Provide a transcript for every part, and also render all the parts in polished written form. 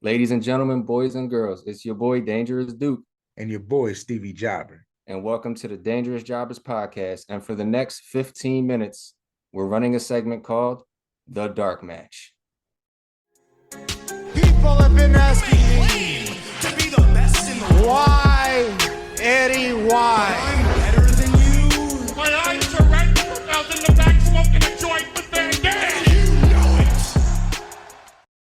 Ladies and gentlemen, boys and girls, it's your boy Dangerous Duke, And your boy, Stevie Jobber. and welcome to the Dangerous Jobbers podcast. And for the next 15 minutes, we're running a segment called The Dark Match. People have been asking me to be the best in the world. Why, Eddie, why? I'm better than you. Why I'm Tourette out in the back smoking a joint with Van Dam. You know it.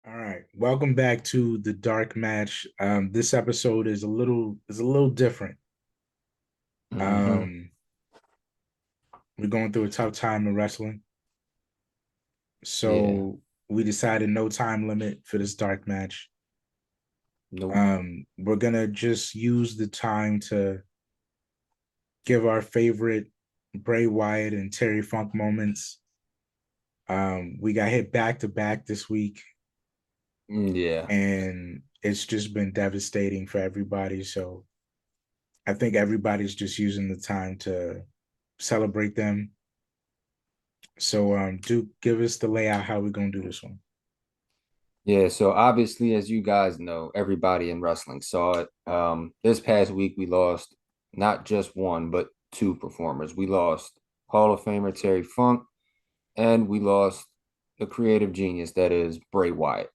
All right, welcome back to the Dark Match. This episode is a little different. We're going through a tough time in wrestling, so we decided no time limit for this Dark Match. Nope. We're gonna just use the time to give our favorite Bray Wyatt and Terry Funk moments. We got hit back to back this week. Yeah. And it's just been devastating for everybody. So I think everybody's just using the time to celebrate them. So Duke, give us the layout how we're gonna do this one. Yeah, so obviously, as you guys know, everybody in wrestling saw it. This past week, we lost not just one, but two performers. We lost Hall of Famer Terry Funk, and we lost the creative genius that is Bray Wyatt.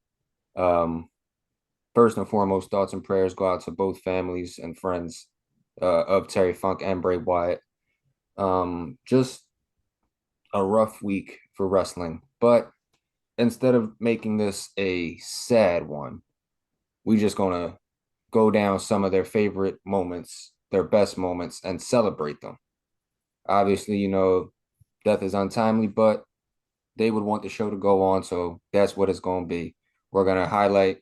First and foremost, thoughts and prayers go out to both families and friends of Terry Funk and Bray Wyatt. Just a rough week for wrestling, but instead of making this a sad one, we just gonna go down some of their favorite moments, their best moments, and celebrate them. Obviously, death is untimely, but they would want the show to go on, so that's what it's gonna be. We're gonna highlight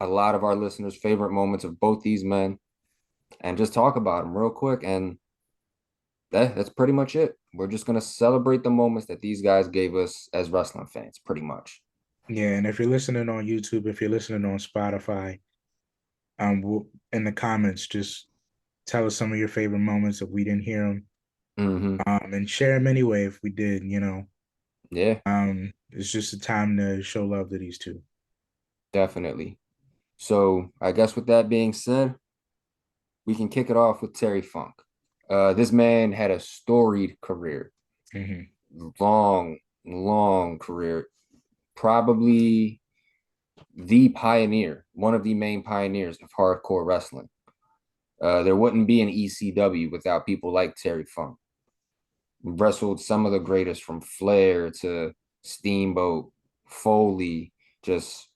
a lot of our listeners' favorite moments of both these men and just talk about them real quick. And that's pretty much it. We're just going to celebrate the moments that these guys gave us as wrestling fans, pretty much. Yeah, and if you're listening on YouTube, if you're listening on Spotify, in the comments, just tell us some of your favorite moments if we didn't hear them. And share them anyway if we did, Yeah. It's just a time to show love to these two. Definitely. So I guess with that being said, we can kick it off with Terry Funk. This man had a storied career, long career, probably the pioneer, one of the main pioneers of hardcore wrestling. There wouldn't be an ECW without people like Terry Funk. Wrestled some of the greatest from Flair to Steamboat, Foley, just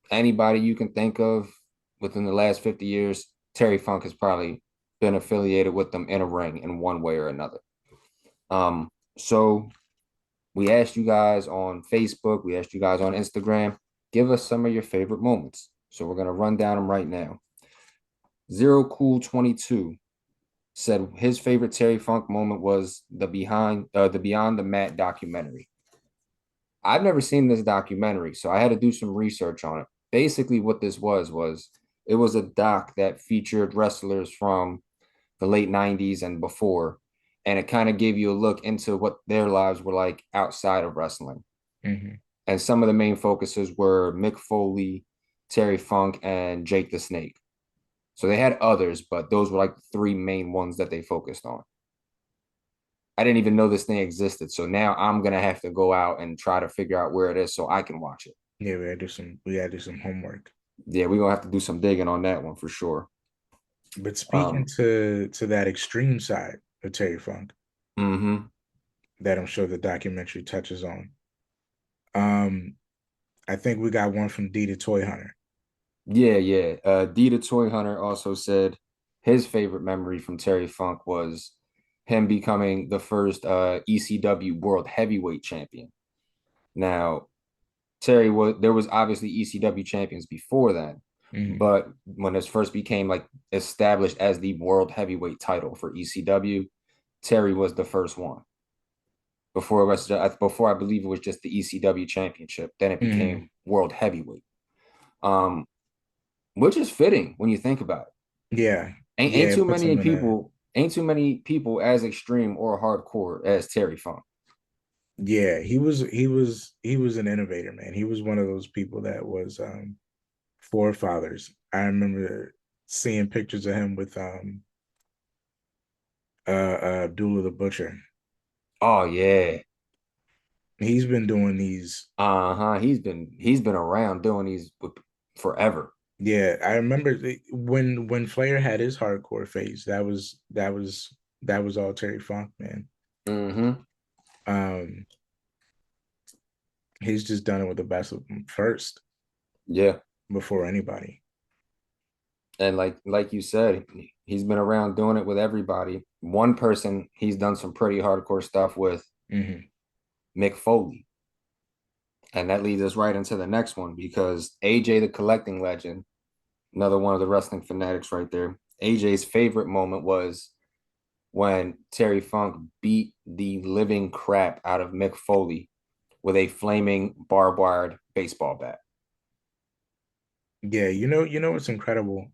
anybody you can think of within the last 50 years. Terry Funk has probably been affiliated with them in a ring in one way or another. So we asked you guys on Facebook, we asked you guys on Instagram, give us some of your favorite moments. So we're going to run down them right now. Zero Cool 22 said his favorite Terry Funk moment was the Beyond the Mat documentary. I've never seen this documentary, so I had to do some research on it. Basically, what this was it was a doc that featured wrestlers from the late 90s and before, and it kind of gave you a look into what their lives were like outside of wrestling. And some of the main focuses were Mick Foley, Terry Funk, and Jake the Snake. So they had others, but those were like the three main ones that they focused on. I didn't even know this thing existed, so now I'm gonna have to go out and try to figure out where it is so I can watch it. Yeah, we gotta do some homework. Yeah, we're gonna have to do some digging on that one for sure. But speaking to that extreme side of Terry Funk, that I'm sure the documentary touches on, I think we got one from D the Toy Hunter. Yeah. D the Toy Hunter also said his favorite memory from Terry Funk was him becoming the first ECW World Heavyweight Champion. Now, there was obviously ECW champions before that, but when it first became like established as the World Heavyweight title for ECW, Terry was the first one. Before I believe it was just the ECW championship, then it became World Heavyweight. Which is fitting when you think about it. Yeah. Ain't too many people as extreme or hardcore as Terry Funk. Yeah, he was an innovator, man. He was one of those people that was forefathers. I remember seeing pictures of him with Abdullah the Butcher. Oh yeah. He's been doing these. He's been around doing these forever. Yeah, I remember when Flair had his hardcore phase. That was all Terry Funk, man. Mm-hmm. Um, he's just done it with the best of them first Yeah. before anybody. And like you said, he's been around doing it with everybody. One person he's done some pretty hardcore stuff with, Mm-hmm. Mick Foley. And that leads us right into the next one because AJ the collecting legend, another one of the wrestling fanatics right there. AJ's favorite moment was when Terry Funk beat the living crap out of Mick Foley with a flaming barbed wired baseball bat. Yeah, you know what's incredible?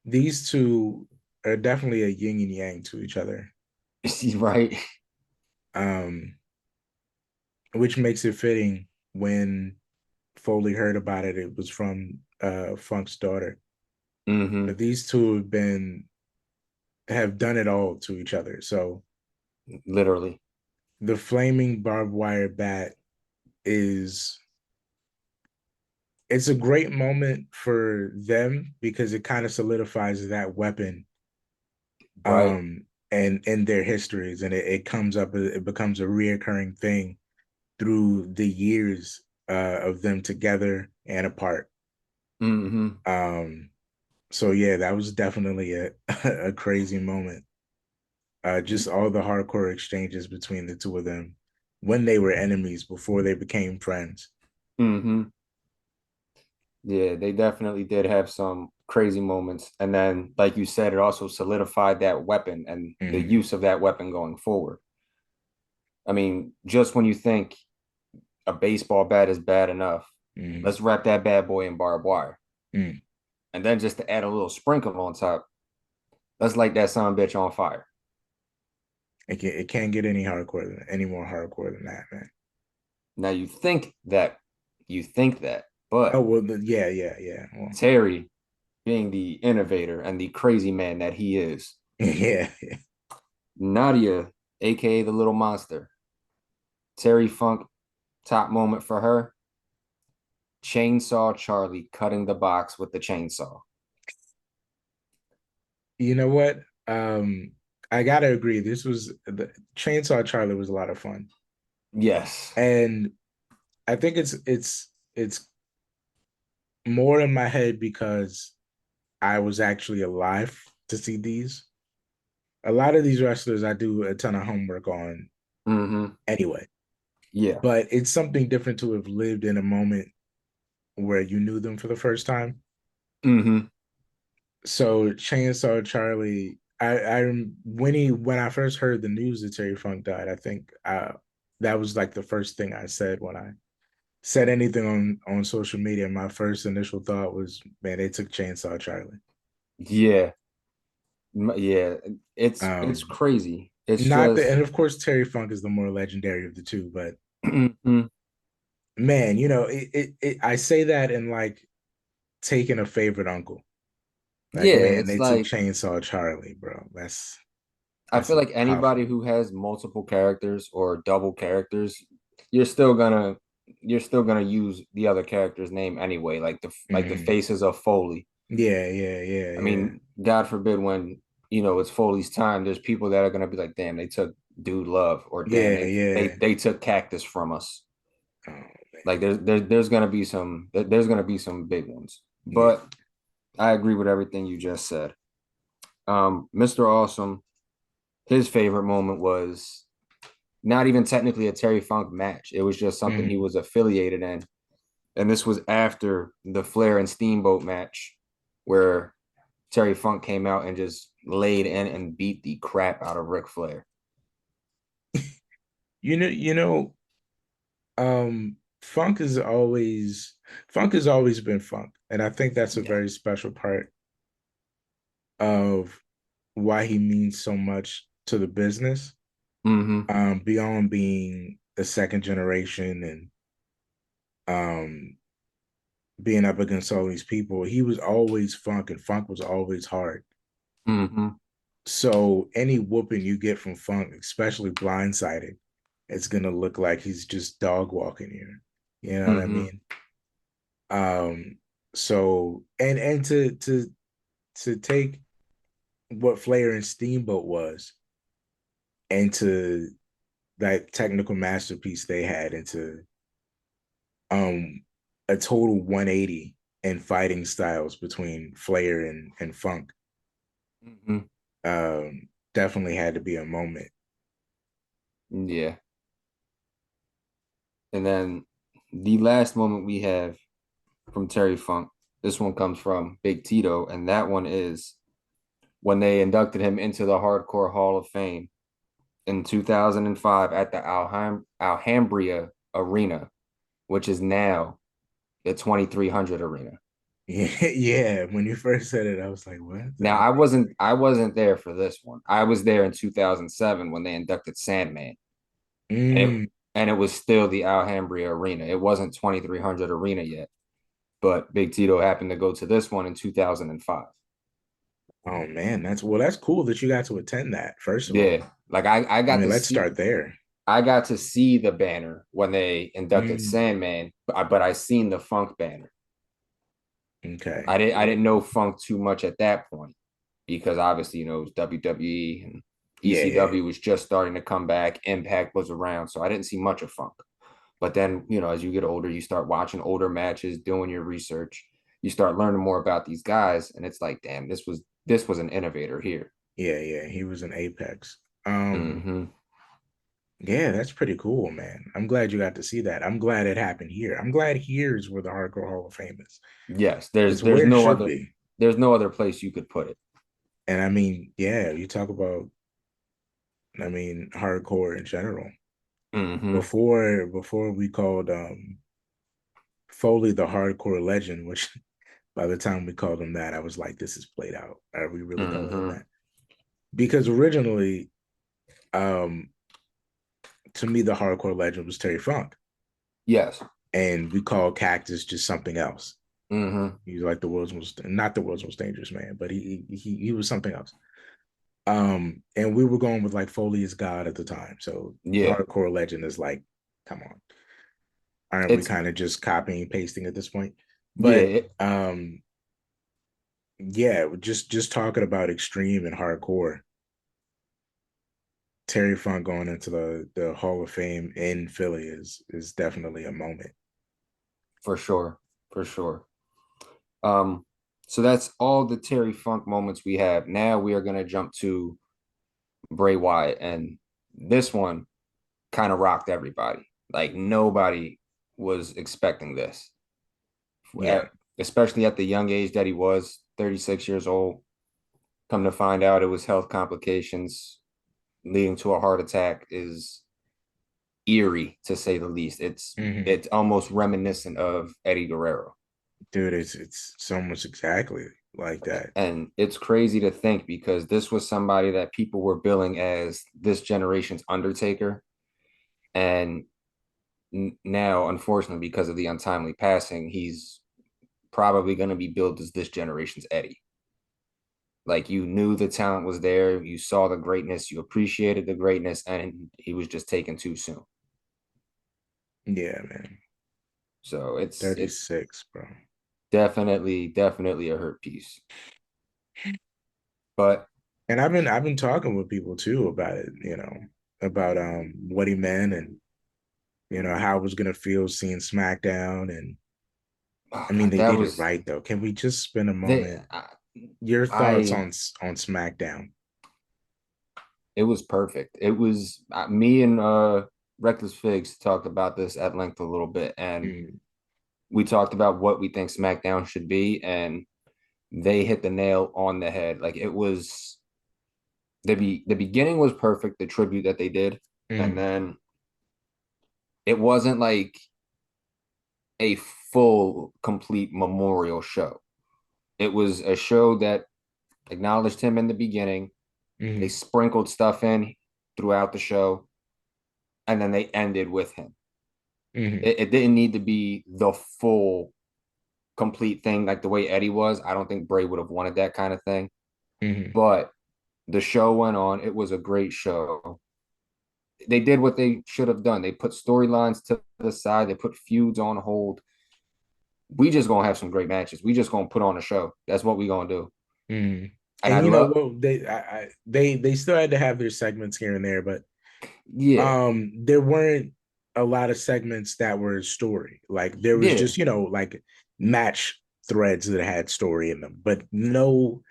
These two are definitely a yin and yang to each other. Right? Um, which makes it fitting when Foley heard about it. It was from Funk's daughter. Mm-hmm. But these two have done it all to each other. So Literally. the flaming barbed wire bat is it's a great moment for them because it kind of solidifies that weapon Right. and in their histories, and it comes up, it becomes a reoccurring thing through the years of them together and apart. Mm-hmm. So yeah, that was definitely a crazy moment. Just all the hardcore exchanges between the two of them when they were enemies before they became friends. Mm-hmm. Yeah, they definitely did have some crazy moments. And then, like you said, it also solidified that weapon and the Mm-hmm. use of that weapon going forward. I mean, just when you think a baseball bat is bad enough, Mm-hmm. let's wrap that bad boy in barbed wire. Mm. And then just to add a little sprinkle on top, let's light that son of a bitch on fire. It can't get any more hardcore than that, man. Now you think that, Oh but well, yeah. Well, Terry, being the innovator and the crazy man that he is, yeah. Nadia, aka the little monster, Terry Funk, top moment for her, Chainsaw Charlie cutting the box with the chainsaw. You know what? I gotta agree. This was the Chainsaw Charlie was a lot of fun, Yes. and I think it's more in my head because I was actually alive to see these. A lot of these wrestlers I do a ton of homework on Mm-hmm. anyway, Yeah. but it's something different to have lived in a moment where you knew them for the first time. Mm-hmm. So Chainsaw Charlie, when I first heard the news that Terry Funk died, I think that was like the first thing I said when I said anything on social media. My first initial thought was, man, they took Chainsaw Charlie. Yeah. Yeah. It's Um, crazy. It's not the, just and of course Terry Funk is the more legendary of the two, but Mhm. man, I say that in like taking a favorite uncle. Like, Yeah, man, it's they took like Chainsaw Charlie, bro. I That's feel a like tough anybody one. who has multiple characters or double characters, you're still gonna you're still gonna use the other character's name anyway, like the Mhm. faces of Foley. I Yeah. mean, God forbid when it's Foley's time, there's people that are gonna be like, damn, they took Dude Love, or damn, Yeah, they they yeah. they took Cactus from us. Oh, Like there's gonna be some big ones. yeah. But I agree with everything you just said. Mr. Awesome, his favorite moment was not even technically a Terry Funk match. It was just something he Mhm. was affiliated in. And this was after the Flair and Steamboat match where Terry Funk came out and just laid in and beat the crap out of Ric Flair. You know, Funk has always been Funk. And I think that's a Yeah. very special part of why he means so much to the business. Mm-hmm. Beyond being a second generation and um being up against all these people. He was always Funk, and Funk was always hard. Mm-hmm. So any whooping you get from Funk, especially blindsided, it's gonna look like he's just dog walking you. You know what I Mm-hmm. mean? So and to take what Flair and Steamboat was into that technical masterpiece they had into a total 180 in fighting styles between Flair and Funk. Mm-hmm. Definitely had to be a moment. Yeah. And then the last moment we have from Terry Funk, this one comes from Big Tito, and that one is when they inducted him into the Hardcore Hall of Fame in 2005 at the Alhambra Arena, which is now the 2300 Arena. Yeah, yeah. When you first said it, I was like, "What?" Now I wasn't there for this one. I was there in 2007 when they inducted Sandman, and Mm. it was still the Alhambra Arena. It wasn't 2300 Arena yet, but Big Tito happened to go to this one in 2005. Oh man, that's cool that you got to attend that. First of all, Yeah, like I I got mean, to let's see start there. I got to see the banner when they inducted Mm. Sandman, but I seen the Funk banner. Okay. I didn't know Funk too much at that point because obviously it was WWE and Yeah, yeah, ECW was just starting to come back. Impact was around, so I didn't see much of Funk. But then as you get older, you start watching older matches, doing your research. You start learning more about these guys, and it's like, damn, this was an innovator here. yeah, yeah. He was an Apex. Mm-hmm. Yeah, that's pretty cool, man. I'm glad you got to see that. I'm glad it happened here. I'm glad here's where the Hardcore Hall of Fame is. Yes, there's It's there's where it no should other be. there's no other place you could put it. And I mean, yeah, you talk about, hardcore in general. Mm-hmm. Before we called Foley the hardcore legend, which by the time we called him that, I was like, this is played out. Are we really calling him Mm-hmm. that? Because originally, um, to me, the hardcore legend was Terry Funk. Yes. And we called Cactus just something else. Mm-hmm. He's like the world's most, not the world's most dangerous man, but he was something else. And we were going with like Foley is God at the time. So Yeah. hardcore legend is like, come on. Aren't we It's kind of just copying and pasting at this point? yeah. But yeah, just talking about extreme and hardcore. Terry Funk going into the Hall of Fame in Philly is definitely a moment. For sure. For sure. So that's all the Terry Funk moments we have. Now we are gonna jump to Bray Wyatt, and this one kind of rocked everybody. Like nobody was expecting this, Yeah. especially at the young age that he was, 36 years old. Come to find out, it was health complications leading to a heart attack. Is eerie to say the least. It's Mm-hmm. it's almost reminiscent of Eddie Guerrero. Dude, it's so much exactly like that. And it's crazy to think because this was somebody that people were billing as this generation's Undertaker. And now, unfortunately, because of the untimely passing, he's probably going to be billed as this generation's Eddie. Like you knew the talent was there, you saw the greatness, you appreciated the greatness, and he was just taken too soon. Yeah, man. So it's 36, bro. definitely a hurt piece. But And I've been talking with people too about it, about what he meant and how it was gonna feel seeing SmackDown. And oh I mean, God, they that did it was right though. Can we just spend a they. moment? Your thoughts I on SmackDown? It was perfect. It was me and Reckless Figs talked about this at length a little bit, and Mm, we talked about what we think SmackDown should be, and they hit the nail on the head. Like it was the beginning was perfect, the tribute that they did, and mm, then it wasn't like a full complete memorial show. It was a show that acknowledged him in the beginning. They mm, sprinkled stuff in throughout the show, and then they ended with him. mm, It didn't need to be the full complete thing like the way Eddie was. I don't think Bray would have wanted that kind of thing. Mm-hmm. But the show went on. It was a great show. They did what they should have done. They put storylines to the side. They put feuds on hold. We just gonna have some great matches. We just gonna put on a show. That's what we gonna do. Mm-hmm. And I you know love, what, they still had to have their segments here and there, but yeah, there weren't a lot of segments that were story. Like there was yeah, just, like match threads that had story in them, but no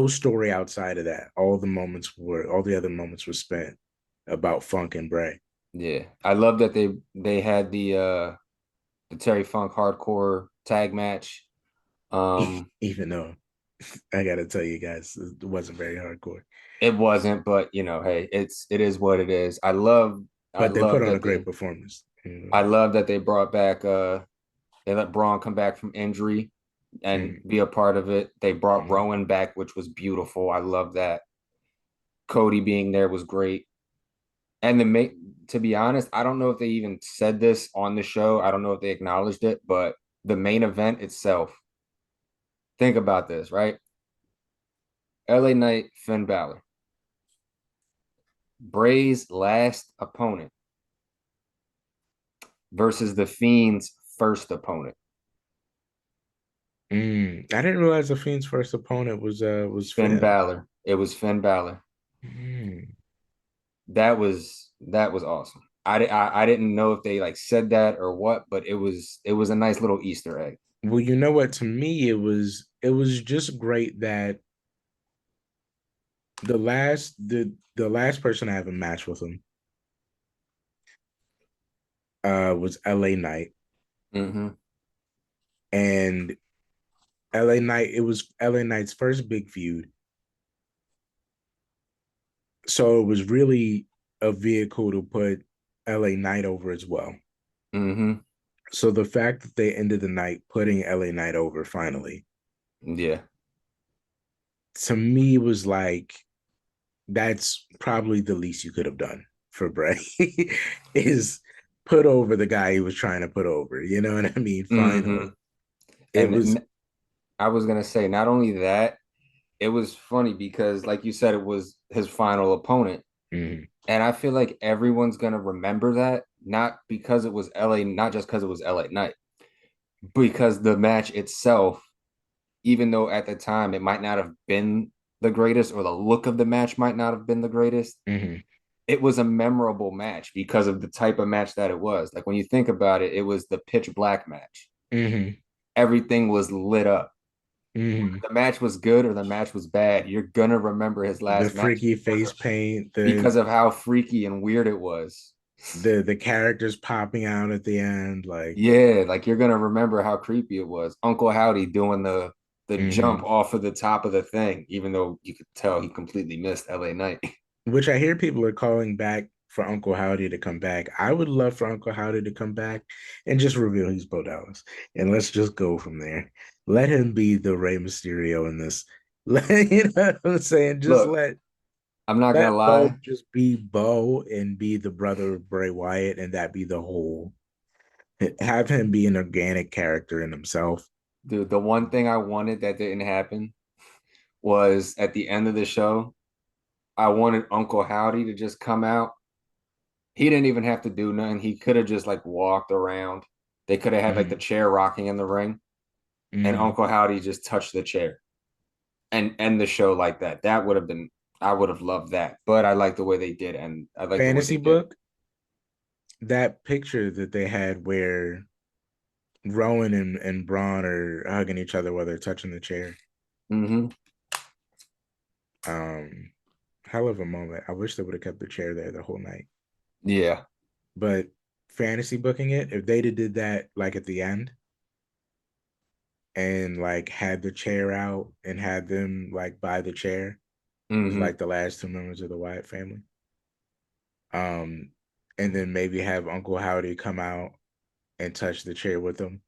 story outside of that. All the other moments were spent about Funk and Bray. yeah. I love that they had the Terry Funk hardcore tag match. Even though I gotta tell you guys, it wasn't very hardcore. It wasn't, but hey, it is what it is. I But they put love on a that great performance. I love that they brought back they let Braun come back from injury and Mhm. be a part of it. They brought Mhm. Rowan back, which was beautiful. I love that. Cody being there was great. And to be honest, I don't know if they even said this on the show. I don't know if they acknowledged it, but the main event itself, think about this, right? LA Knight, Finn Balor. Bray's last opponent versus the Fiend's first opponent. I didn't realize the Fiend's first opponent was Finn Finn. Balor. It was Finn Balor. Mm. That was awesome. I didn't know if they like said that or what, but it was a nice little Easter egg. Well, you know what? To me, it was just great that the last person I have a match with him was LA Knight. Mm-hmm. And LA Knight, it was LA Knight's first big feud. So it was really a vehicle to put LA Knight over as well. Mm-hmm. So the fact that they ended the night putting LA Knight over finally, Yeah. to me was like, that's probably the least you could have done for Bray is put over the guy he was trying to put over. You know what I mean? Mm-hmm. Finally. It was And I was gonna say, not only that, it was funny because, like you said, it was his final opponent. mhm, And I feel like everyone's gonna remember that, not because it was LA, not just because it was LA Knight, because the match itself, even though at the time it might not have been the greatest, or the look of the match might not have been the greatest, mhm, it was a memorable match because of the type of match that it was. Like when you think about it, it was the pitch black match. mhm, Everything was lit up. mhm. The match was good or the match was bad, you're gonna remember his The last match freaky face paint, because of how freaky and weird it was. the characters popping out at the end, like Yeah, like you're gonna remember how creepy it was. Uncle Howdy doing the jump mhm. off of the top of the thing, even though you could tell he completely missed LA Knight. Which I hear people are calling back for Uncle Howdy to come back. I would love for Uncle Howdy to come back and just reveal he's Bo Dallas. And let's just go from there. Let him be the Rey Mysterio in this. You know what I'm saying? Just Look, let I'm not let gonna Bo lie, just be Bo and be the brother of Bray Wyatt, and that be the whole. Have him be an organic character in himself. dude. The one thing I wanted that didn't happen was at the end of the show, I wanted Uncle Howdy to just come out. He didn't even have to do nothing. He could have just like walked around. They could have had like the Mhm, chair rocking in the ring, and mhm. Uncle Howdy just touched the chair and end the show like that. That would have been, I would have loved that. But I like the way they did, and I like the way Fantasy they did. book, that picture that they had where Rowan and Braun are hugging each other while they're touching the chair. Mm-hmm. Um, Hell of a moment. I wish they would have kept the chair there the whole night. Yeah. But fantasy booking it, if they'd have did that like at the end and like had the chair out and had them like by the chair as Mm-hmm. like the last two members of the Wyatt family. Um, and then maybe have Uncle Howdy come out and touch the chair with them.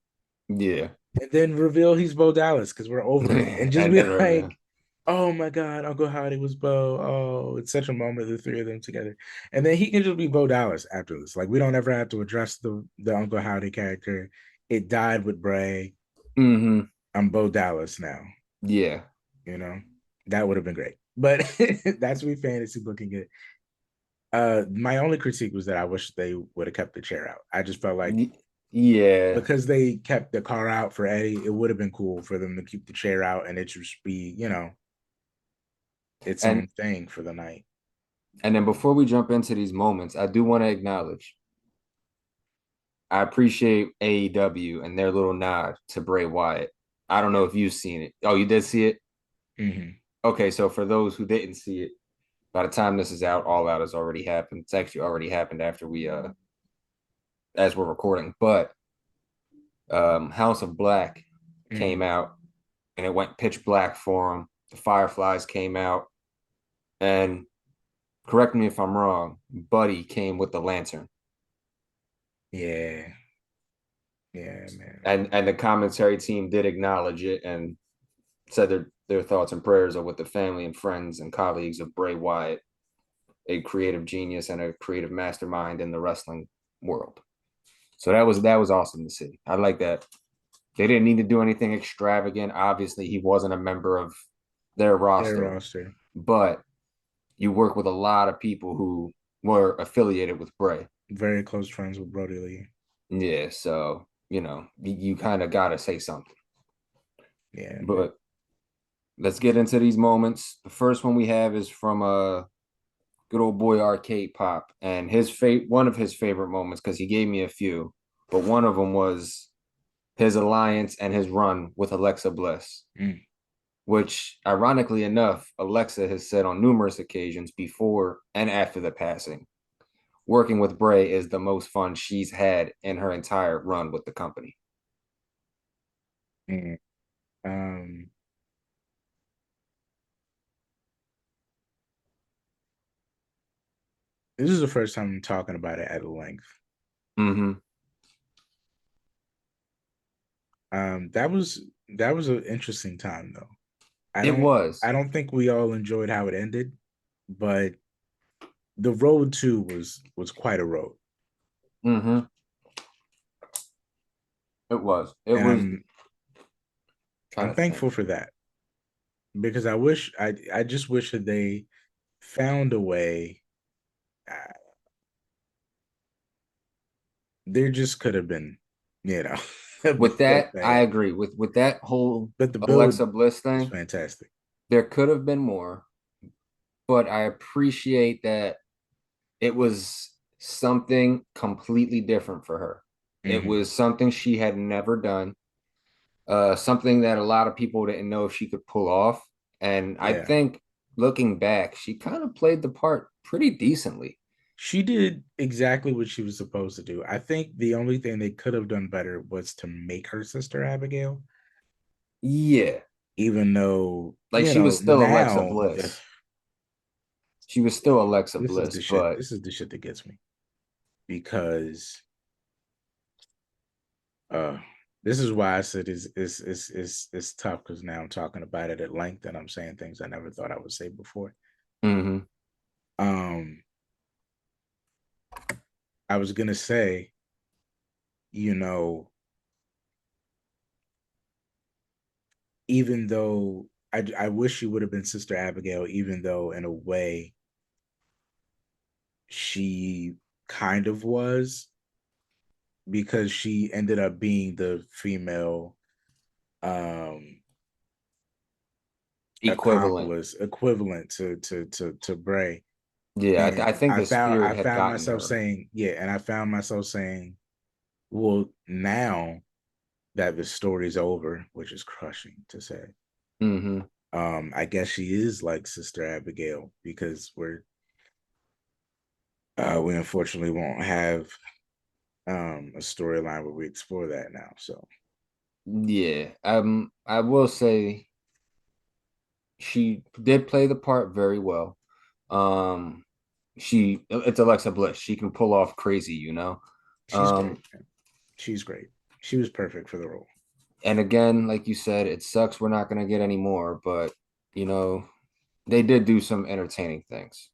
Yeah. And then reveal he's Bo Dallas because we're over it. And just And be then like, oh my God, Uncle Howdy was Bo. Oh, it's such a moment, the three of them together. And then he can just be Bo Dallas after this. Like we don't ever have to address the Uncle Howdy character. It died with Bray. I'm Bo Dallas now. Yeah. You know, that would have been great. But that's me fantasy booking it. My only critique was that I wish they would have kept the chair out. I just felt like Yeah. because they kept the car out for Eddie, it would have been cool for them to keep the chair out and it just be, its own thing for the night. And then before we jump into these moments, I do want to acknowledge I appreciate AEW and their little nod to Bray Wyatt. I don't know if you've seen it. Oh, you did see it? Mm-hmm. Okay, so for those who didn't see it, by the time this is out, All Out has already happened. It's actually already happened after we as we're recording. But House of Black came out and it went pitch black for him. The Fireflies came out, and correct me if I'm wrong, Buddy came with the lantern. Yeah. Yeah, man. And the commentary team did acknowledge it and said their thoughts and prayers are with the family and friends and colleagues of Bray Wyatt, a creative genius and a creative mastermind in the wrestling world. So that was awesome to see. I like that. They didn't need to do anything extravagant. Obviously, he wasn't a member of their roster. But you work with a lot of people who were affiliated with Bray. Very close friends with Brody Lee. Yeah, so you kind of gotta say something. Yeah. But let's get into these moments. The first one we have is from good old boy Arcade Pop, and one of his favorite moments, because he gave me a few, but one of them was his alliance and his run with Alexa Bliss, which ironically enough, Alexa has said on numerous occasions before and after the passing, working with Bray is the most fun she's had in her entire run with the company. This is the first time I'm talking about it at length. That was an interesting time though. I don't think we all enjoyed how it ended, but the road too was quite a road. It was. I'm thankful for that because I just wish that they found a way. There just could have been, with that, I agree with that whole Alexa Bliss thing. Fantastic. There could have been more, but I appreciate that it was something completely different for her. It was something she had never done, something that a lot of people didn't know if she could pull off. And I think looking back, she kind of played the part pretty decently. She did exactly what she was supposed to do. I think the only thing they could have done better was to make her sister Abigail. Yeah. Even though she was still Alexa Bliss. She was still Alexa Bliss, but this is the shit that gets me. Because this is why I said it's tough, because now I'm talking about it at length and I'm saying things I never thought I would say before. I was gonna say, even though I wish she would have been Sister Abigail, even though in a way she kind of was, because she ended up being the female equivalent to Bray. Yeah, I think the spirit had gotten myself her. saying, and I found myself saying, well, now that the story's over, which is crushing to say, I guess she is like Sister Abigail, because we unfortunately won't have a storyline where we explore that now. So yeah, I will say she did play the part very well. It's Alexa Bliss. She can pull off crazy, She's great. She's great. She was perfect for the role. And again, like you said, it sucks we're not gonna get any more, but they did do some entertaining things.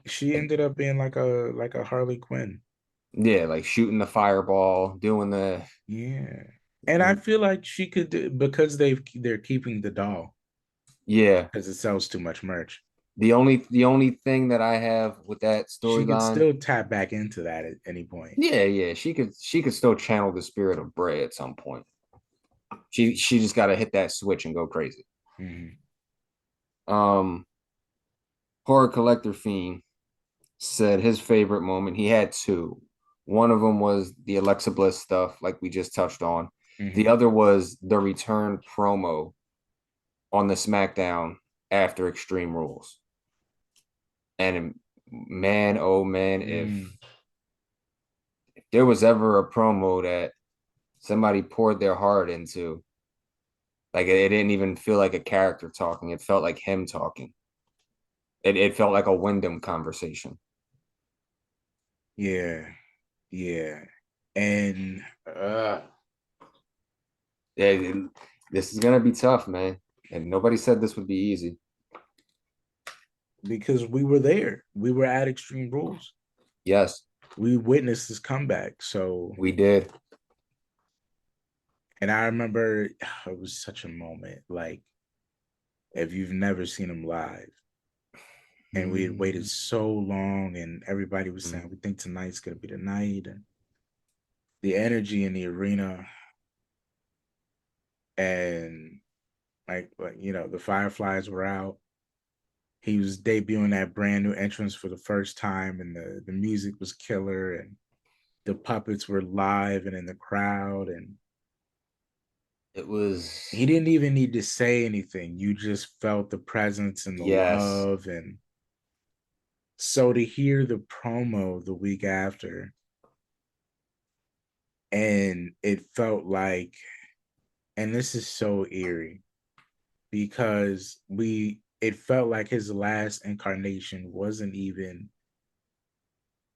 She ended up being like a Harley Quinn. Yeah, like shooting the fireball, doing the And I feel like she could do, because they're keeping the doll Yeah. because it sells too much merch. The only thing that I have with that She could storyline, still tap back into that at any point. yeah, she could still channel the spirit of Bray at some point. She just got to hit that switch and go crazy. Mhm. Horror Collector Fiend said his favorite moment. He had two. One of them was the Alexa Bliss stuff, like we just touched on. The Mhm. other was the return promo on the SmackDown after Extreme Rules. And man, oh man, if Mm. there was ever a promo that somebody poured their heart into, like it didn't even feel like a character talking. It felt like him talking. It felt like a Wyndham conversation. Yeah. Yeah. And Yeah, this is gonna be tough, man. And nobody said this would be easy. because we were there. We were at Extreme Rules. Yes, We witnessed this comeback. So, we did. and I remember it was such a moment. Like, if you've never seen him live, and we had waited so long, and everybody was saying, we think tonight's going to be the night. And the energy in the arena, and the Fireflies were out. He was debuting that brand new entrance for the first time, and the music was killer, and the puppets were live and in the crowd, and It was he didn't even need to say anything. You just felt the presence and the yes. love. And so to hear the promo the week after, and it felt like, and this is so eerie because it felt like his last incarnation wasn't even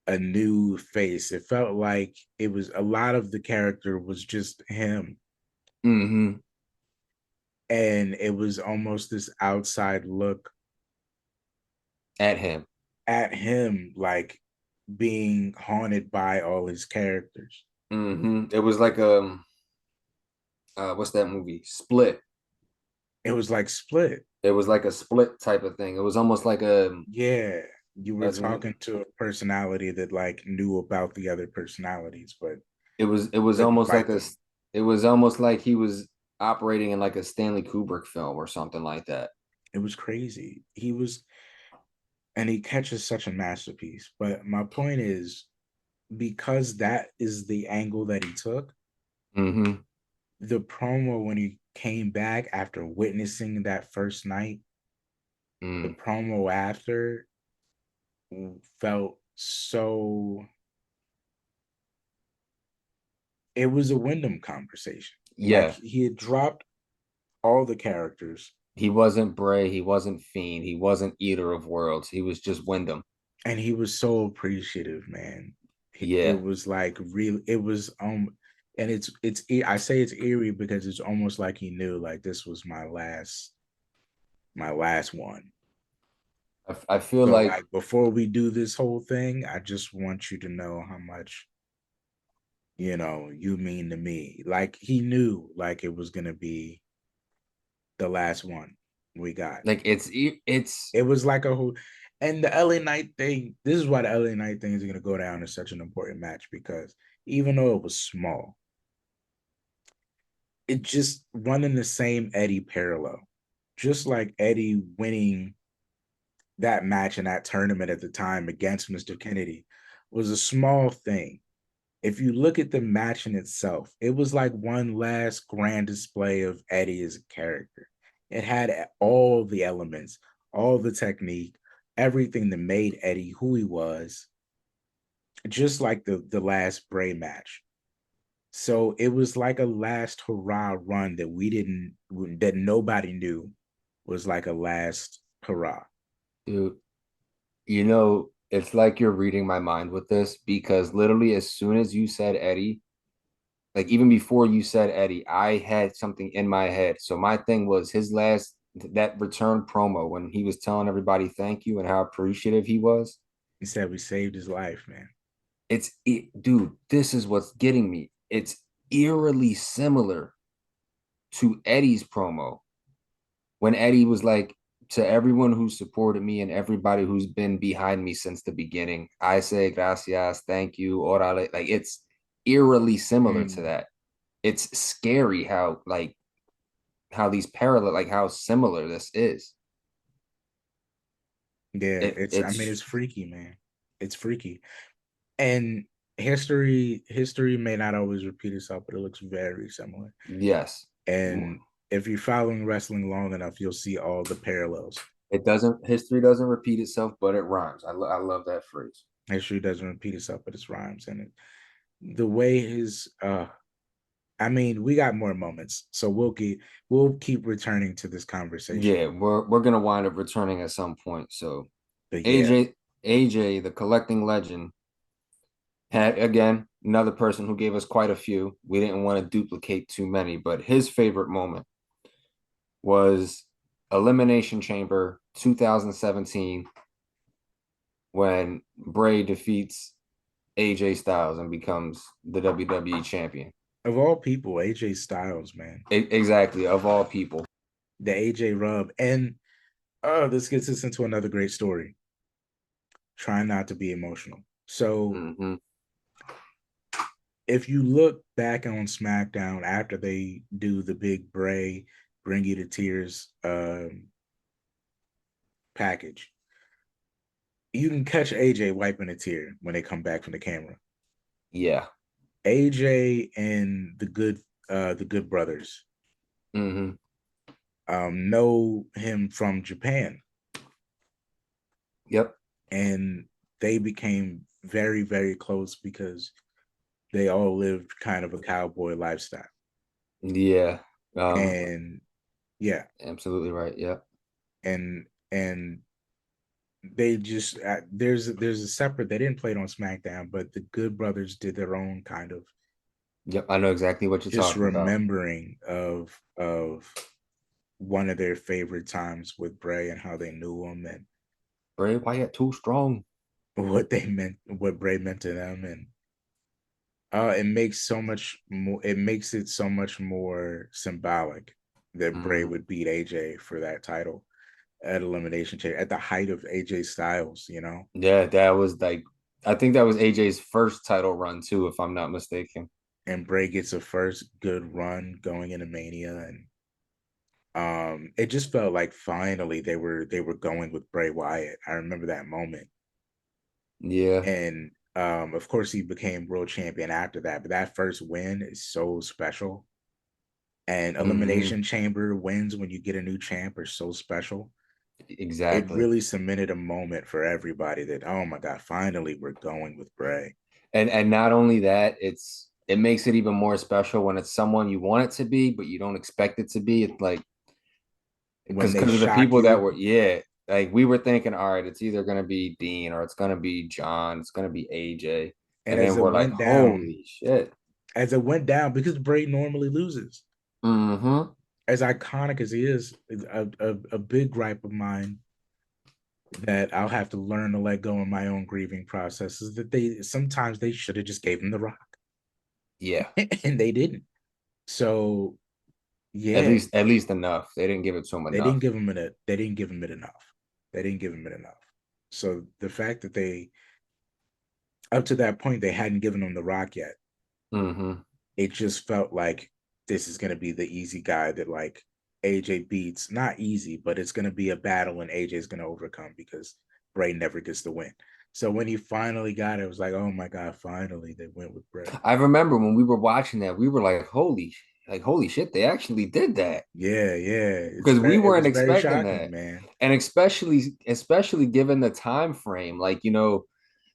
a new face. It felt like it was a lot of the character was just him. Mm-hmm. And it was almost this outside look At him. like being haunted by all his characters. Mm-hmm. It was like what's that movie? Split. It was like Split. It was like a split type of thing. It was almost like Yeah. You were as talking to a personality that like knew about the other personalities, but it was couldn't almost like fight them. it was almost like he was operating in like a Stanley Kubrick film or something like that. It was crazy. And he catches such a masterpiece. But my point is, because that is the angle that he took, Mm-hmm. the promo when he came back after witnessing that first night, the promo after felt so. It was a Wyndham conversation. Like Yeah. he had dropped all the characters, He wasn't Bray, he wasn't Fiend, he wasn't Eater of Worlds. He was just Wyndham. and he was so appreciative, man. It Yeah. was like real. It was and I say it's eerie because it's almost like he knew like this was my last one. I feel So like like before we do this whole thing, I just want you to know how much you mean to me. Like he knew like it was gonna be the last one we got. it's It was like a whole, and the LA Knight thing. This is why the LA Knight thing is gonna go down as such an important match because even though it was small, it just running the same Eddie parallel, just like Eddie winning that match in that tournament at the time against Mr. Kennedy was a small thing. If you look at the match in itself, it was like one last grand display of Eddie as a character. It had all the elements, all the technique, everything that made Eddie who he was, just like the last Bray match. So it was like a last hurrah run that nobody knew was like a last hurrah. dude, it's like you're reading my mind with this because literally as soon as you said Eddie, like even before you said Eddie, I had something in my head. So my thing was that return promo when he was telling everybody thank you and how appreciative he was. He said we saved his life, man. Dude, this is what's getting me. eerily similar to Eddie's promo when Eddie was like, to everyone who supported me and everybody who's been behind me since the beginning, I say gracias, thank you, orale. Like it's eerily similar to that. It's scary how these parallel, like how similar this is. Yeah, it's freaky, man. It's freaky. And history may not always repeat itself, but it looks very similar. Yes. And if you're following wrestling long enough, you'll see all the parallels. History doesn't repeat itself, but it rhymes. I love that phrase. History doesn't repeat itself, but it rhymes. And the way I mean, we got more moments, so we'll keep returning to this conversation. Yeah, we're gonna wind up returning at some point. So but yeah. AJ, the collecting legend, had again another person who gave us quite a few. We didn't want to duplicate too many, but his favorite moment was Elimination Chamber 2017 when Bray defeats AJ Styles and becomes the WWE champion. Of all people, AJ Styles, man. Exactly, of all people. The AJ rub. And this gets us into another great story. Trying not to be emotional. So if you look back on SmackDown after they do the big Bray bring you to tears package, you can catch AJ wiping a tear when they come back from the camera. Yeah. AJ and the good brothers know him from Japan. Yep. And they became very, very close because they all lived kind of a cowboy lifestyle. Yeah. And yeah. Absolutely right. Yep. And they just there's a separate, they didn't play it on SmackDown, but the Good Brothers did their own kind of I know exactly what you're talking about. Just remembering of one of their favorite times with Bray and how they knew him and Bray Wyatt too strong. What Bray meant to them, and it makes it so much more symbolic that Bray would beat AJ for that title at Elimination Chamber at the height of AJ Styles, you know? Yeah, that was like, I think that was AJ's first title run too, if I'm not mistaken. And Bray gets a first good run going into Mania, and it just felt like finally they were going with Bray Wyatt. I remember that moment. Yeah. And of course he became world champion after that, but that first win is so special. And Elimination Chamber wins when you get a new champ are so special. Exactly. It really cemented a moment for everybody that, oh my God, finally we're going with Bray. And not only that, it makes it even more special when it's someone you want it to be, but you don't expect it to be. It's like, because of the people that were, like we were thinking, all right, it's either gonna be Dean or it's gonna be John, it's gonna be AJ, and then we're like, holy shit! As it went down, because Bray normally loses. As iconic as he is, a big gripe of mine that I'll have to learn to let go in my own grieving process is that sometimes they should have just gave him the Rock. Yeah, and they didn't. So yeah, at least enough. They didn't give it to him enough. They didn't give him it enough. So the fact that up to that point, they hadn't given him the Rock yet. It just felt like this is going to be the easy guy that like AJ beats. Not easy, but it's going to be a battle and AJ is going to overcome because Bray never gets the win. So when he finally got it, it was like, oh my God, finally they went with Bray. I remember when we were watching that, we were like, holy shit, they actually did that. Yeah. Because we weren't expecting shocking, that, man. And especially given the time frame, like, you know,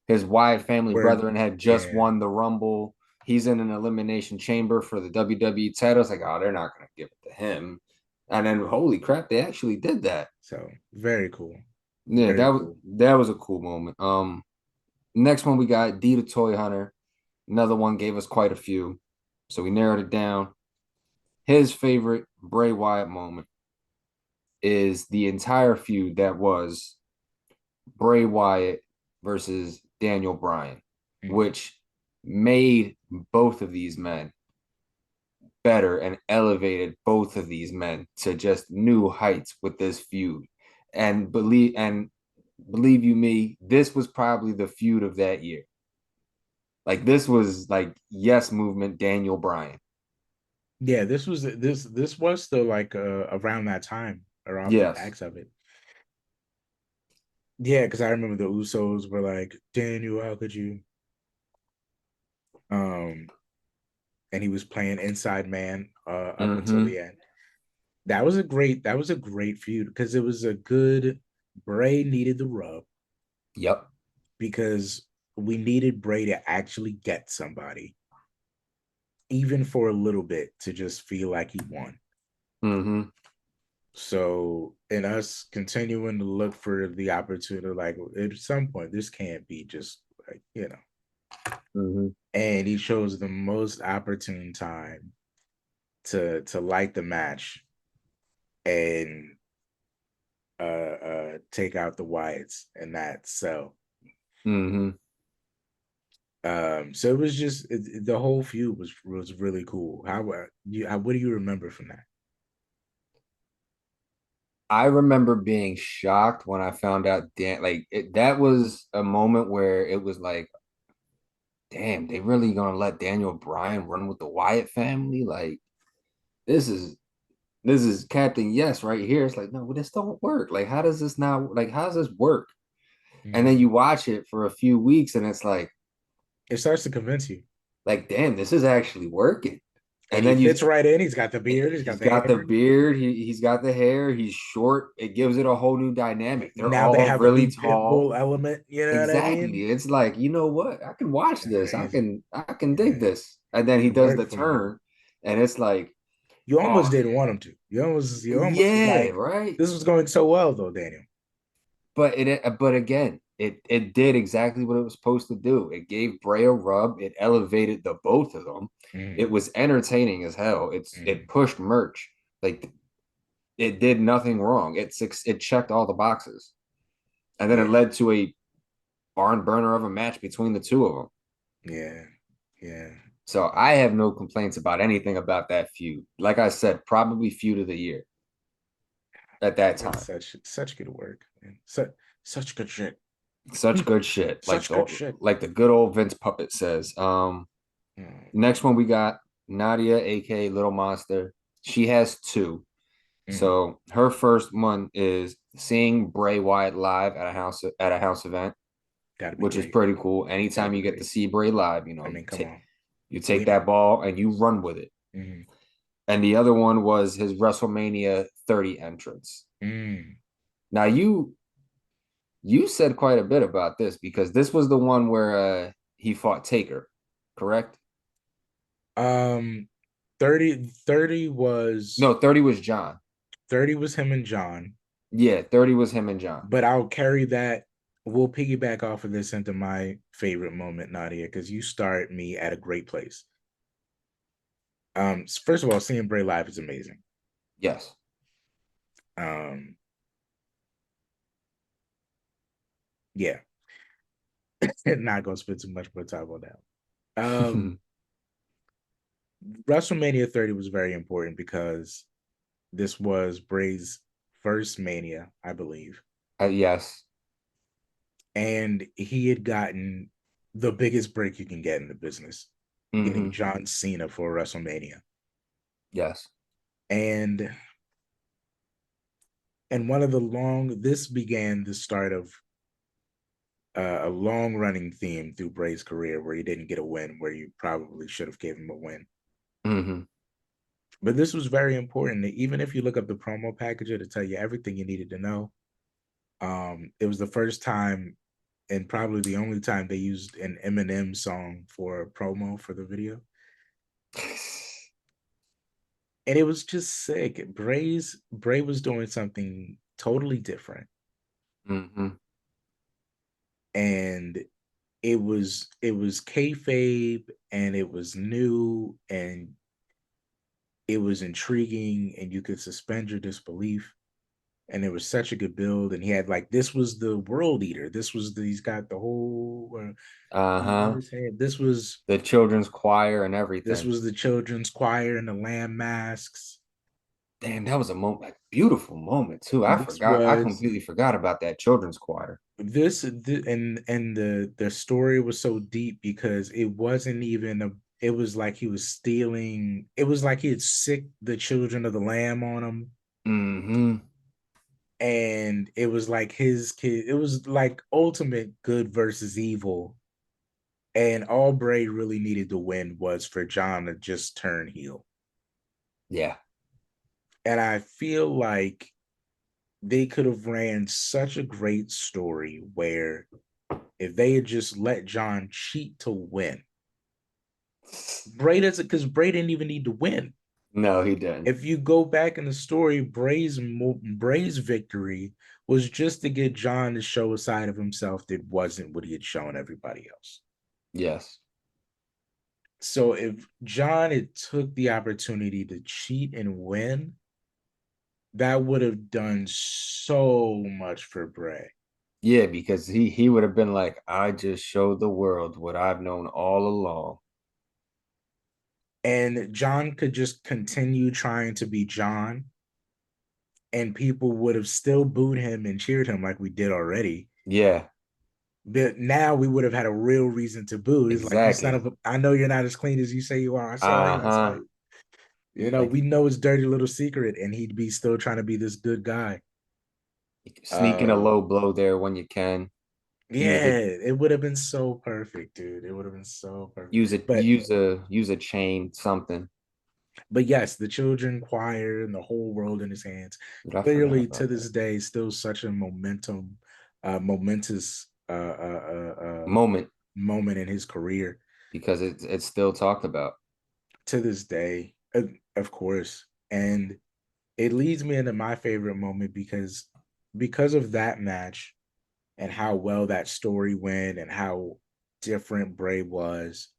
his Wyatt family brethren had just won the Rumble. He's in an elimination chamber for the WWE title. It's like, oh, they're not going to give it to him. And then, holy crap, they actually did that. So very cool. Yeah, that was a cool moment. Next one we got D the Toy Hunter. Another one gave us quite a few. So we narrowed it down. His favorite Bray Wyatt moment is the entire feud that was Bray Wyatt versus Daniel Bryan, which made both of these men better and elevated both of these men to just new heights with this feud. And believe you me, this was probably the feud of that year. Like this was like Yes Movement Daniel Bryan. Yeah, this was still like around that time or off the Yes. backs of it. Yeah, because I remember the Usos were like, Daniel, how could you? And he was playing Inside Man up until the end. That was a great feud because it was a good. Bray needed the rub. Yep. Because we needed Bray to actually get somebody, even for a little bit, to just feel like he won. So, in us continuing to look for the opportunity, like at some point, this can't be just like, And he chose the most opportune time to light the match and take out the Wyatts and that. So, so it was just the whole feud was really cool. What do you remember from that? I remember being shocked when I found out that was a moment where it was like, damn, they really gonna let Daniel Bryan run with the Wyatt family? Like, this is Captain Yes right here. It's like, no, this don't work. Like, how does this work? And then you watch it for a few weeks and it's like, it starts to convince you. Like, damn, this is actually working. And then he fits right in. He's got the beard. He's got the beard. He's got the hair. He's short. It gives it a whole new dynamic. They're now all they have really a tall element. You know exactly. what I mean? It's like, you know what? I can watch this. I can dig this. And then he does the turn, and it's like you almost didn't want him to. You almost yeah, right. This was going so well though, Daniel. But again, it did exactly what it was supposed to do. It gave Bray a rub. It elevated the both of them. It was entertaining as hell. It pushed merch. Like it did nothing wrong. It checked all the boxes, and then it led to a barn burner of a match between the two of them. Yeah. So I have no complaints about anything about that feud. Like I said, probably feud of the year at that time. Such good work, man. Such good shit. Such good shit. Such good shit. Like the good old Vince Puppet says. Next one we got Nadia, aka Little Monster. She has two. So her first one is seeing Bray Wyatt live at a house event, which is pretty cool. Anytime you get to see Bray live, come on. You take that ball and you run with it. And the other one was his WrestleMania 30 entrance. Now you said quite a bit about this because this was the one where he fought Taker, correct? 30 was no 30 was John. 30 was him and John. Yeah, 30 was him and John. But I'll carry that. We'll piggyback off of this into my favorite moment, Nadia, because you start me at a great place. First of all, seeing Bray live is amazing. Yes. Yeah. Not gonna spend too much more time on that. WrestleMania 30 was very important because this was Bray's first Mania, I believe. Yes. And he had gotten the biggest break you can get in the business, getting John Cena for WrestleMania. Yes. And this began the start of a long-running theme through Bray's career where he didn't get a win, where you probably should have gave him a win. But this was very important. Even if you look up the promo package, it'll tell you everything you needed to know. It was the first time and probably the only time they used an Eminem song for a promo for the video. And it was just sick. Bray was doing something totally different. And it was kayfabe and it was new and it was intriguing and you could suspend your disbelief. and it was such a good build. And he had like, this was the world eater. He's got the whole in his head. The children's choir and This everything. was the children's choir and the lamb masks. Damn, that was a moment, like beautiful moment too. I This forgot. I was completely forgot about that children's choir. and the story was so deep because it wasn't even a. It was like he was stealing. It was like he had sicked the children of the lamb on him. Mm-hmm. And it was like his kid. It was like ultimate good versus evil. And all Bray really needed to win was for John to just turn heel. Yeah. And I feel like they could have ran such a great story where if they had just let John cheat to win, Bray doesn't, because Bray didn't even need to win. No, he didn't. If you go back in the story, Bray's victory was just to get John to show a side of himself that wasn't what he had shown everybody else. Yes. So if John had took the opportunity to cheat and win, that would have done so much for Bray. Yeah, because he would have been like, I just showed the world what I've known all along. And John could just continue trying to be John, and people would have still booed him and cheered him like we did already. Yeah. But now we would have had a real reason to boo. He's like, you son Exactly. of a, I know you're not as clean as you say you are. I saw you. I saw Uh-huh. you. You know, Like we know his dirty little secret, and he'd be still trying to be this good guy. sneaking a low blow there when you can. Use Yeah, the it would have been so perfect, dude. It would have been so perfect. use it But use a chain, something. yes, the children choir and the whole world in his hands. Dude, I forgot Clearly, to about this that day, still such a momentous moment moment in his career. because it's still talked about. To this day, of course, and it leads me into my favorite moment because of that match and how well that story went and how different Bray was.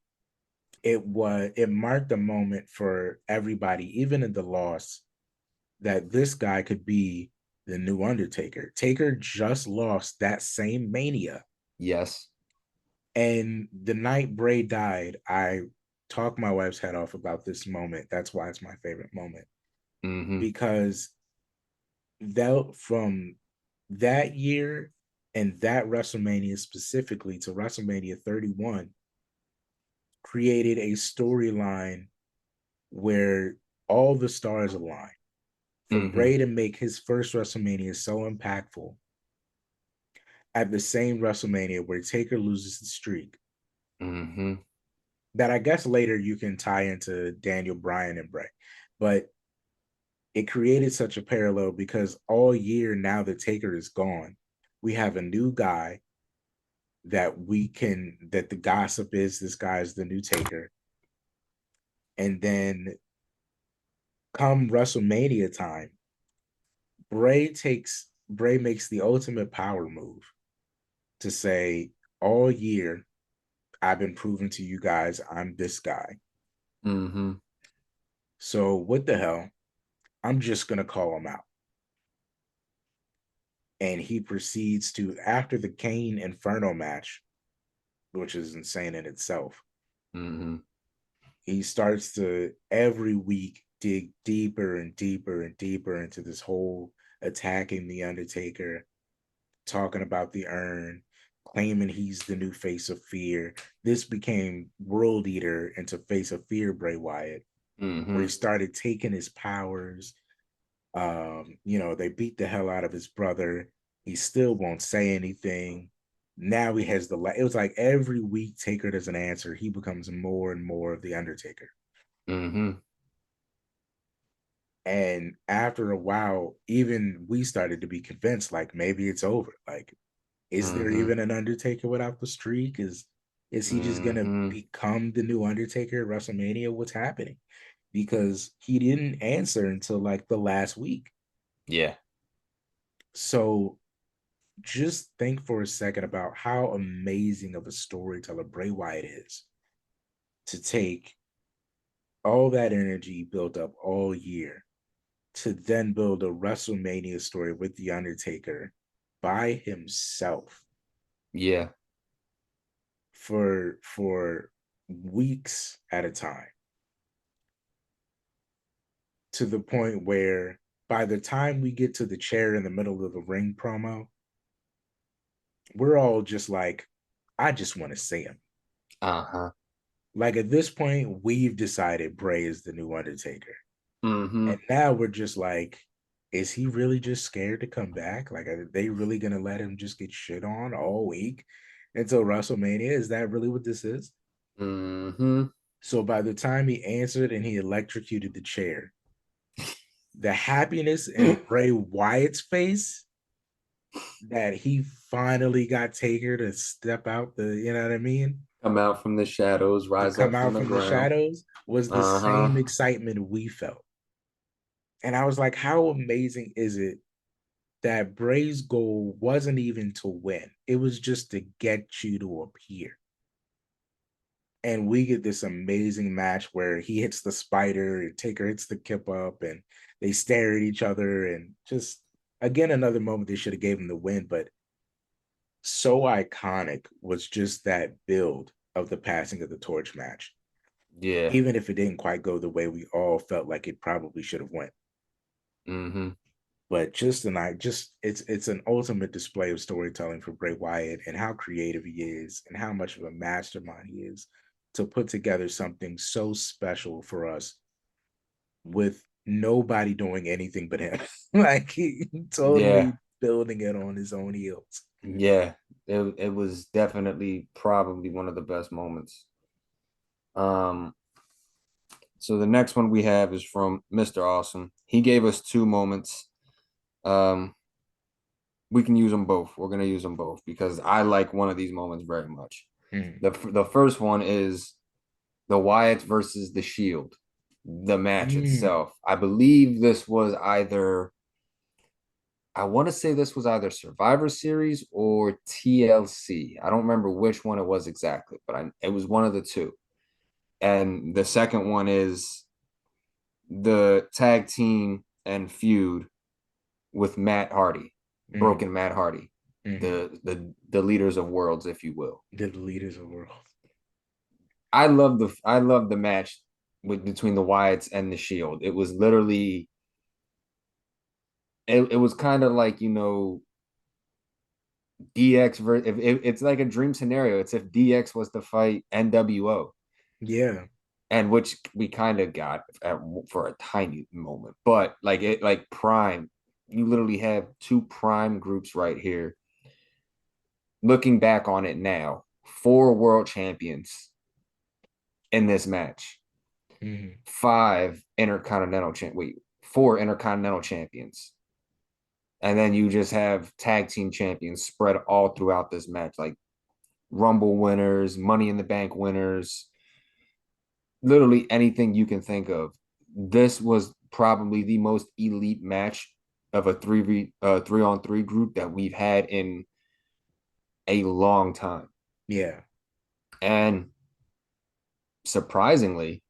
It marked a moment for everybody, even in the loss, that this guy could be the new Undertaker. Taker just lost that same Mania. Yes. And the night Bray died, I talked my wife's head off about this moment. That's why it's my favorite moment. Mm-hmm. Because from that year and that WrestleMania specifically to WrestleMania 31 created a storyline where all the stars align. For Mm-hmm. Bray to make his first WrestleMania so impactful at the same WrestleMania where Taker loses the streak, Mm-hmm. that I guess later you can tie into Daniel Bryan and Bray. But it created such a parallel because all year now that Taker is gone, we have a new guy that the gossip is this guy is the new Taker. And then come WrestleMania time, Bray makes the ultimate power move to say, all year I've been proving to you guys I'm this guy. Mm-hmm. So what the hell? I'm just gonna call him out. And he proceeds to, after the Kane Inferno match, which is insane in itself, Mm-hmm. he starts to every week dig deeper and deeper and deeper into this whole attacking the Undertaker, talking about the urn, claiming he's the new face of fear. This became World Eater into face of fear Bray Wyatt, Mm-hmm. where he started taking his powers. They beat the hell out of his brother. He still won't say anything. Now he has it was like every week Taker doesn't answer, he becomes more and more of the Undertaker. Mm-hmm. And after a while, even we started to be convinced, like, maybe it's over. Like, is there Mm-hmm. even an Undertaker without the streak? Is he just gonna Mm-hmm. become the new Undertaker at WrestleMania? What's happening? Because he didn't answer until like the last week. Yeah. So just think for a second about how amazing of a storyteller Bray Wyatt is, to take all that energy built up all year to then build a WrestleMania story with The Undertaker by himself. Yeah. For weeks at a time. To the point where by the time we get to the chair in the middle of the ring promo, we're all just like, I just want to see him. Uh-huh. Like at this point, we've decided Bray is the new Undertaker. Mm-hmm. And now we're just like, is he really just scared to come back? Like, are they really going to let him just get shit on all week until WrestleMania? Is that really what this is? Mm-hmm. So by the time he answered and he electrocuted the chair, the happiness in Bray Wyatt's face that he finally got Taker to step out you know what I mean? Come out from the shadows, To rise come up out from the from the ground. shadows was the same excitement we felt. And I was like, how amazing is it that Bray's goal wasn't even to win? It was just to get you to appear. And we get this amazing match where he hits the spider and Taker hits the kip up and they stare at each other, and just again another moment they should have gave him the win, but so iconic was just that build of the passing of the torch match. Yeah. Even if it didn't quite go the way we all felt like it probably should have went. Mm-hmm. But it's an ultimate display of storytelling for Bray Wyatt and how creative he is and how much of a mastermind he is to put together something so special for us with nobody doing anything but him. Like he totally building it on his own heels. Yeah. It was definitely probably one of the best moments. So the next one we have is from Mr. Awesome. He gave us two moments. We can use them both. We're gonna use them both because I like one of these moments very much. The first one is the Wyatts versus the Shield, the match itself. I believe this was either, I want to say this was either Survivor Series or TLC. I don't remember which one it was exactly, but it was one of the two. And the second one is the tag team and feud with Matt Hardy, Broken Matt Hardy, the leaders of worlds, if you will. The leaders of worlds. I love the match between the Wyatts and the Shield. It was literally it was kind of like, you know, DX it's like a dream scenario. It's if DX was to fight NWO. Yeah. And which we kind of got for a tiny moment, but like Prime, you literally have two Prime groups right here. Looking back on it now, 4 world champions in this match, 4 intercontinental champions, and then you just have tag team champions spread all throughout this match, like Rumble winners, Money in the Bank winners. Literally anything you can think of. This was probably the most elite match of a 3-on-3 group that we've had in a long time. Yeah. And surprisingly,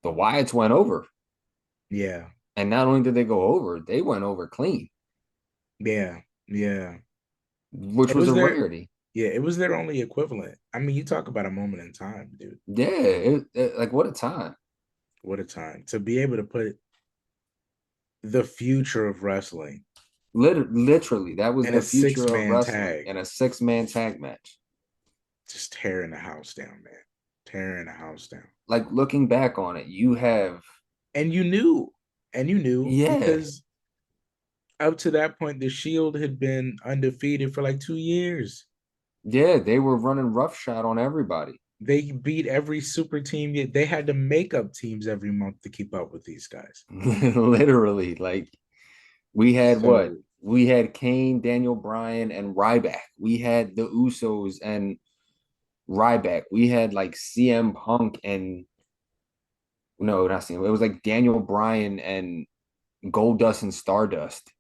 the Wyatts went over. Yeah. And not only did they go over, they went over clean. Yeah. Yeah. Which was a rarity. Yeah, it was their only equivalent. I mean, you talk about a moment in time, dude. Yeah, like what a time. What a time to be able to put the future of wrestling. Literally, that was the future of wrestling in a 6-man tag match. Just tearing the house down, man. Tearing the house down. Like looking back on it, you have. And you knew. Because up to that point, the Shield had been undefeated for like 2 years. Yeah, they were running roughshod on everybody. They beat every super team. They had to make up teams every month to keep up with these guys. Literally, like we had We had Kane, Daniel Bryan, and Ryback. We had the Usos and Ryback. We had like CM Punk and no, not CM. It was like Daniel Bryan and Goldust and Stardust.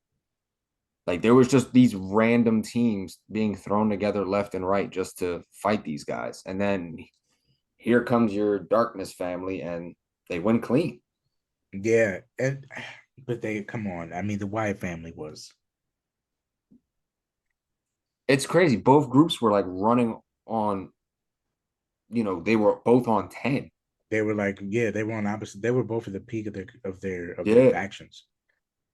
Like there was just these random teams being thrown together left and right just to fight these guys. And then here comes your Darkness family and they win clean. Yeah. And But they come on. I mean, the Wyatt family was. It's crazy. Both groups were like running on, they were both on 10. They were like, yeah, they were on opposite. They were both at the peak of their Yeah. factions.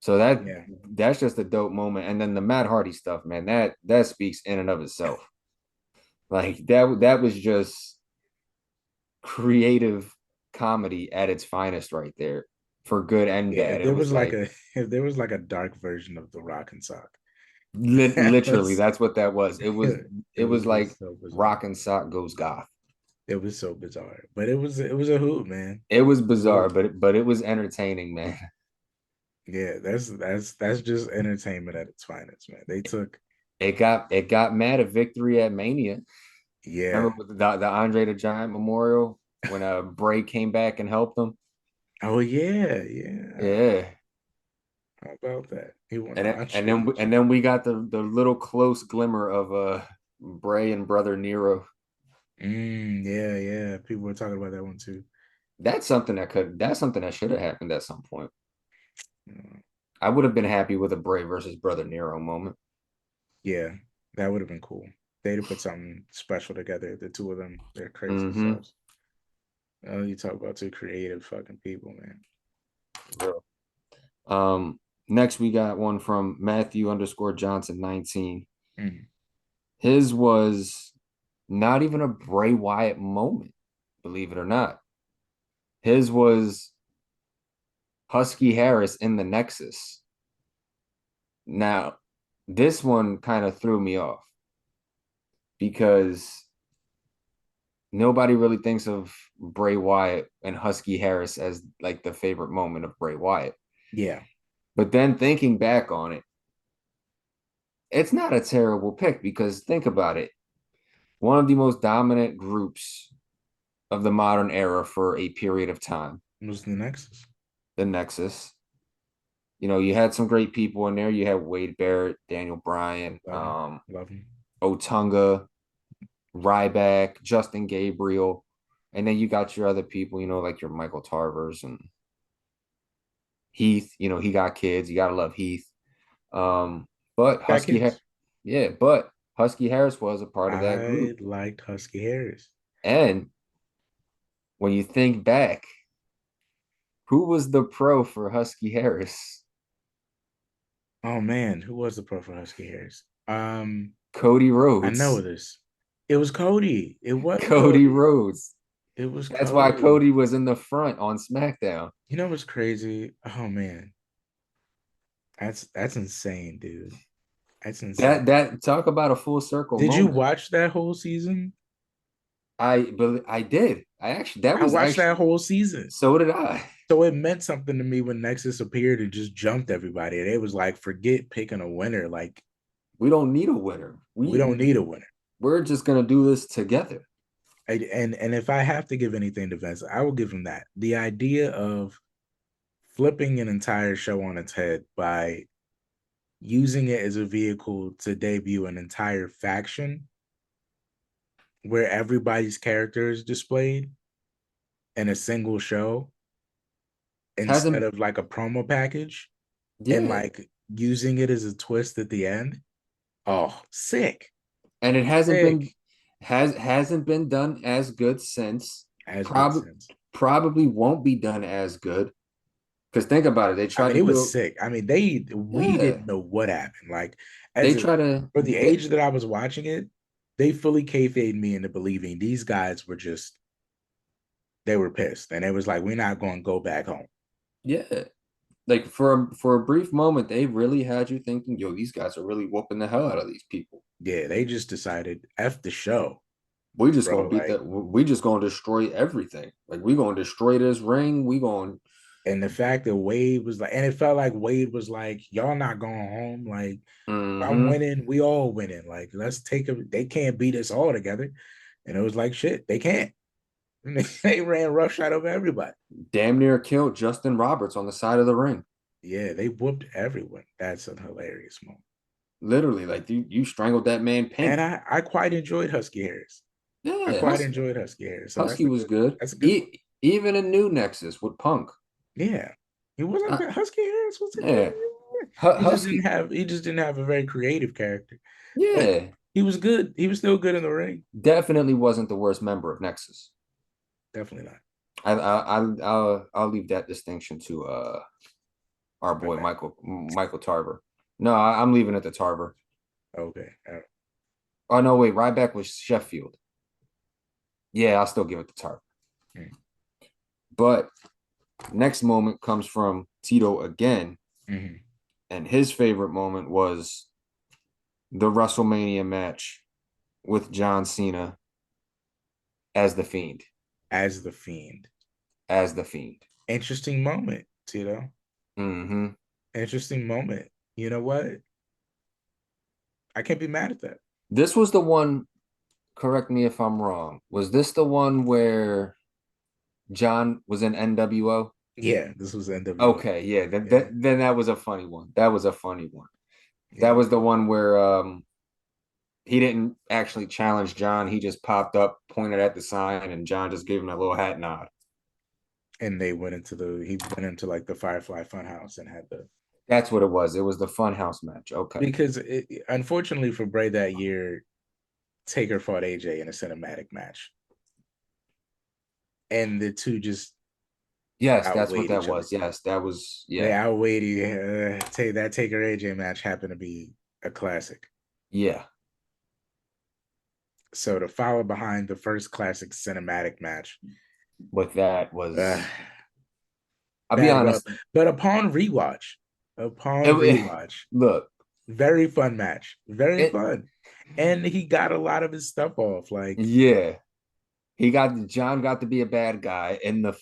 So Yeah. that's just a dope moment. And then the Matt Hardy stuff, man, that speaks in and of itself. Like that was just creative comedy at its finest right there, for good and Yeah, bad. It was like if there was like a dark version of the Rock and Sock. literally that's what that was. It was like just so bizarre. Rock and Sock goes goth. It was so bizarre, but it was a hoot, man. It was bizarre, but it was entertaining, man. Yeah, that's just entertainment at its finest, man. They took it got mad at Victory at Mania. yeah. Remember with the Andre the Giant Memorial when Bray came back and helped them? Oh yeah. Yeah. How about that? He won And then we got the little close glimmer of Bray and brother Nero. Yeah. People were talking about that one too. That's something that should have happened at some point. Yeah. I would have been happy with a Bray versus brother Nero moment. Yeah, that would have been cool. They'd have put something special together. The two of them, they're crazy selves. Oh, you talk about two creative fucking people, man. Next we got one from Matthew_Johnson 19. Mm. His was not even a Bray Wyatt moment, believe it or not. His was Husky Harris in the Nexus. Now, this one kind of threw me off because nobody really thinks of Bray Wyatt and Husky Harris as like the favorite moment of Bray Wyatt. Yeah. But then thinking back on it, it's not a terrible pick because think about it. One of the most dominant groups of the modern era for a period of time was the Nexus. The Nexus. You had some great people in there. You had Wade Barrett, Daniel Bryan, Love him. Otunga, Ryback, Justin Gabriel, and then you got your other people, like your Michael Tarvers and Heath. He got kids. You gotta love Heath. But Husky Harris was a part of that group. I liked Husky Harris. And when you think back, who was the pro for Husky Harris? Oh man, who was the pro for Husky Harris? Cody Rhodes. I know this. It was Cody. It was Cody Rhodes. It was. That's why Cody was in the front on SmackDown. You know what's crazy? Oh man, that's insane, dude. That's insane. That talk about a full circle. Did you watch that whole season? I did. I watched that whole season. So did I. So it meant something to me when Nexus appeared and just jumped everybody. And it was like, forget picking a winner. Like, we don't need a winner. We don't need a winner. We're just gonna do this together. And if I have to give anything to Vince, I will give him that. The idea of flipping an entire show on its head by using it as a vehicle to debut an entire faction where everybody's character is displayed in a single show instead of like a promo package and like using it as a twist at the end. Oh, sick. And it hasn't been done as good since. Probably won't be done as good. Because think about it, they tried. It was sick. I mean, we didn't know what happened. Like for the age that I was watching it, they fully kayfabed me into believing these guys were they were pissed, and it was like, we're not going to go back home. Yeah, like for a brief moment, they really had you thinking, yo, these guys are really whooping the hell out of these people. Yeah, they just decided, F the show. We just gonna beat that. We just gonna destroy everything. Like, we gonna destroy this ring. We gonna. And the fact that Wade was like, and it felt like Wade was like, y'all not going home. Like, if I'm winning, we all winning. Like, let's take them. They can't beat us all together. And it was like, shit, they can't. And they ran roughshod over everybody. Damn near killed Justin Roberts on the side of the ring. Yeah, they whooped everyone. That's a hilarious moment. Literally, like you strangled that man Pink. And I quite enjoyed Husky Harris. Yeah, I quite enjoyed Husky Harris. So Husky was good. That's a good. Even a new Nexus with Punk. Yeah. He wasn't Husky Harris was a Yeah. good. Husky. He just didn't have a very creative character. But Yeah. he was good. He was still good in the ring. Definitely wasn't the worst member of Nexus. Definitely not. I'll leave that distinction to our boy Michael Tarver. No, I'm leaving it to Tarver. Okay. Oh no, wait, Ryback was Sheffield. Yeah, I'll still give it to Tarver. But next moment comes from Tito again, and his favorite moment was the WrestleMania match with John Cena as the Fiend. As the Fiend. Interesting moment, Tito. Interesting moment. You know what? I can't be mad at that. This was the one, correct me if I'm wrong, was this the one where John was in NWO? Yeah, this was NWO. Okay, yeah. Then that was a funny one. That was a funny one. That was the one where he didn't actually challenge John. He just popped up, pointed at the sign, and John just gave him a little hat nod. And he went into like the Firefly Funhouse and had the. That's what it was. It was the Funhouse match. Okay. Because unfortunately for Bray that year, Taker fought AJ in a cinematic match. And the two just. Yes, that's what that was. Yes, that was. Yeah. They outweighed. That Taker AJ match happened to be a classic. Yeah. So to follow behind the first classic cinematic match. With that was. I'll be honest. But upon rewatch. Look. Very fun match. Very fun. And he got a lot of his stuff off. Like. Yeah. John got to be a bad guy in the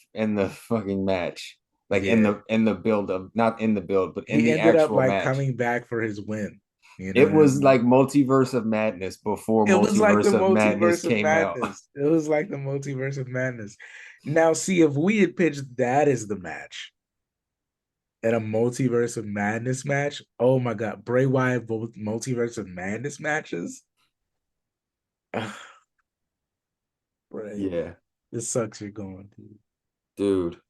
fucking match, like in the build of not in the build, but in the actual match. He ended up like coming back for his win. You know it was like Multiverse of Madness before Multiverse of Madness came out. It was like the Multiverse of Madness. Now, see, if we had pitched that as the match at a Multiverse of Madness match, oh my God, Bray Wyatt Multiverse of Madness matches. Right. Yeah. This sucks you're going, dude.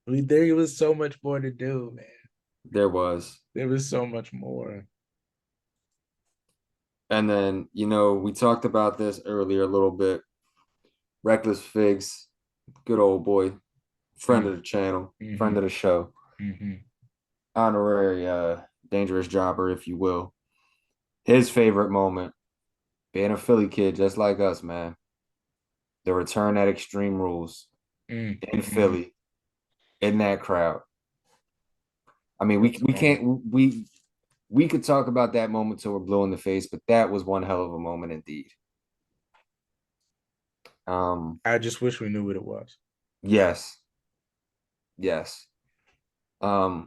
I mean, there was so much more to do, man. There was so much more. And then, we talked about this earlier a little bit. Reckless Figs, good old boy, friend of the channel, friend of the show. Honorary dangerous jobber, if you will. His favorite moment, being a Philly kid just like us, man. The return at Extreme Rules in Philly, in that crowd. I mean, we could talk about that moment till we're blue in the face, but that was one hell of a moment indeed. I just wish we knew what it was. Yes. I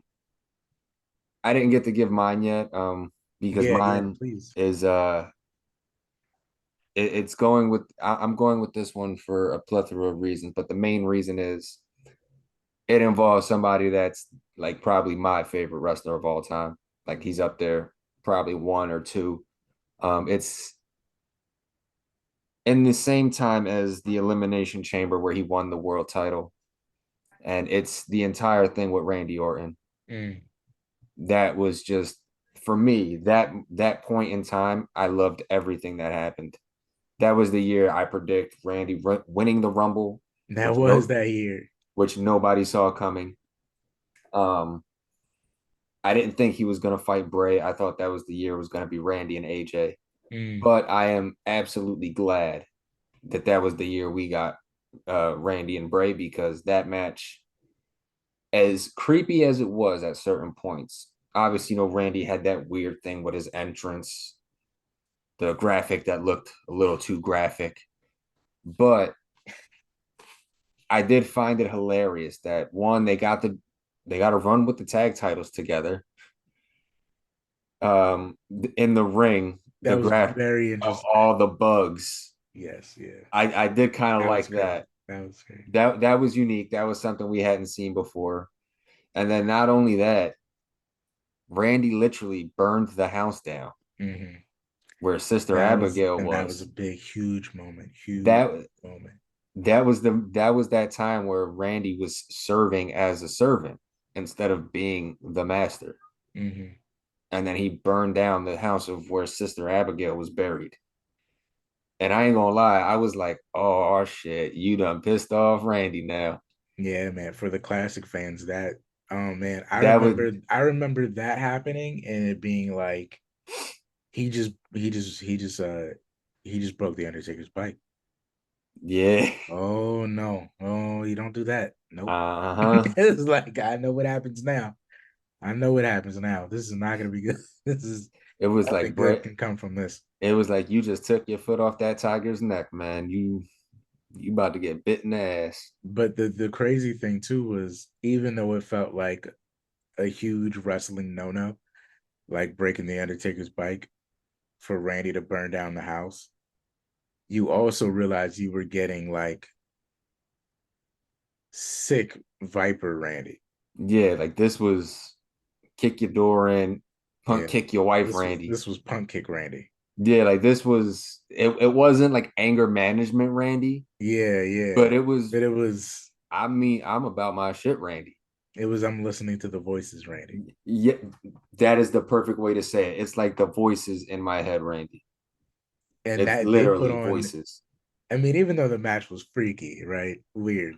didn't get to give mine yet, because mine is it's going with I'm going with this one for a plethora of reasons, but the main reason is it involves somebody that's like probably my favorite wrestler of all time. Like he's up there, probably one or two. It's in the same time as the Elimination Chamber where he won the world title, and it's the entire thing with Randy Orton. That was just, for me, that point in time, I loved everything that happened. That was the year I predict Randy winning the Rumble. That year. Which nobody saw coming. I didn't think he was going to fight Bray. I thought that was the year it was going to be Randy and AJ. But I am absolutely glad that was the year we got Randy and Bray, because that match, as creepy as it was at certain points, obviously, Randy had that weird thing with his entrance, the graphic that looked a little too graphic. But I did find it hilarious that, one, they got to run with the tag titles together. In the ring, that was very interesting. Of all the bugs. Yes, yeah. I did kind of like that. That was great. That was unique. That was something we hadn't seen before. And then not only that, Randy literally burned the house down. Where Sister Abigail was. That was a huge moment. That was that time where Randy was serving as a servant. instead of being the master. Mm-hmm. And then he burned down the house of where Sister Abigail was buried. And I ain't gonna lie, I was like, oh shit, you done pissed off Randy now. Yeah, man. For the classic fans, that oh man, That would I remember that happening and it being like he just broke the Undertaker's bike. yeah. Oh no. Oh, you don't do that. Nope. Uh-huh. It's like I know what happens now. I know what happens now. This is not gonna be good. This is It was nothing like good Brett. can come from this. It was like you just took your foot off that tiger's neck, man. You about to get bit in the ass. But the crazy thing too was even though it felt like a huge wrestling no-no, like breaking the Undertaker's bike for Randy to burn down the house, you also realized you were getting like sick Viper Randy. Yeah, like this was kick your door in, punk Yeah. kick your wife, Randy. This was punk kick Randy. Yeah, like this was it wasn't like anger management Randy, Yeah, yeah. but it was But it was I mean, I'm about my shit, Randy. I'm listening to the voices, Randy. Yeah, that is the perfect way to say it. It's like the voices in my head, Randy. And It's that they put literally on, voices. I mean, even though the match was freaky, right? Weird.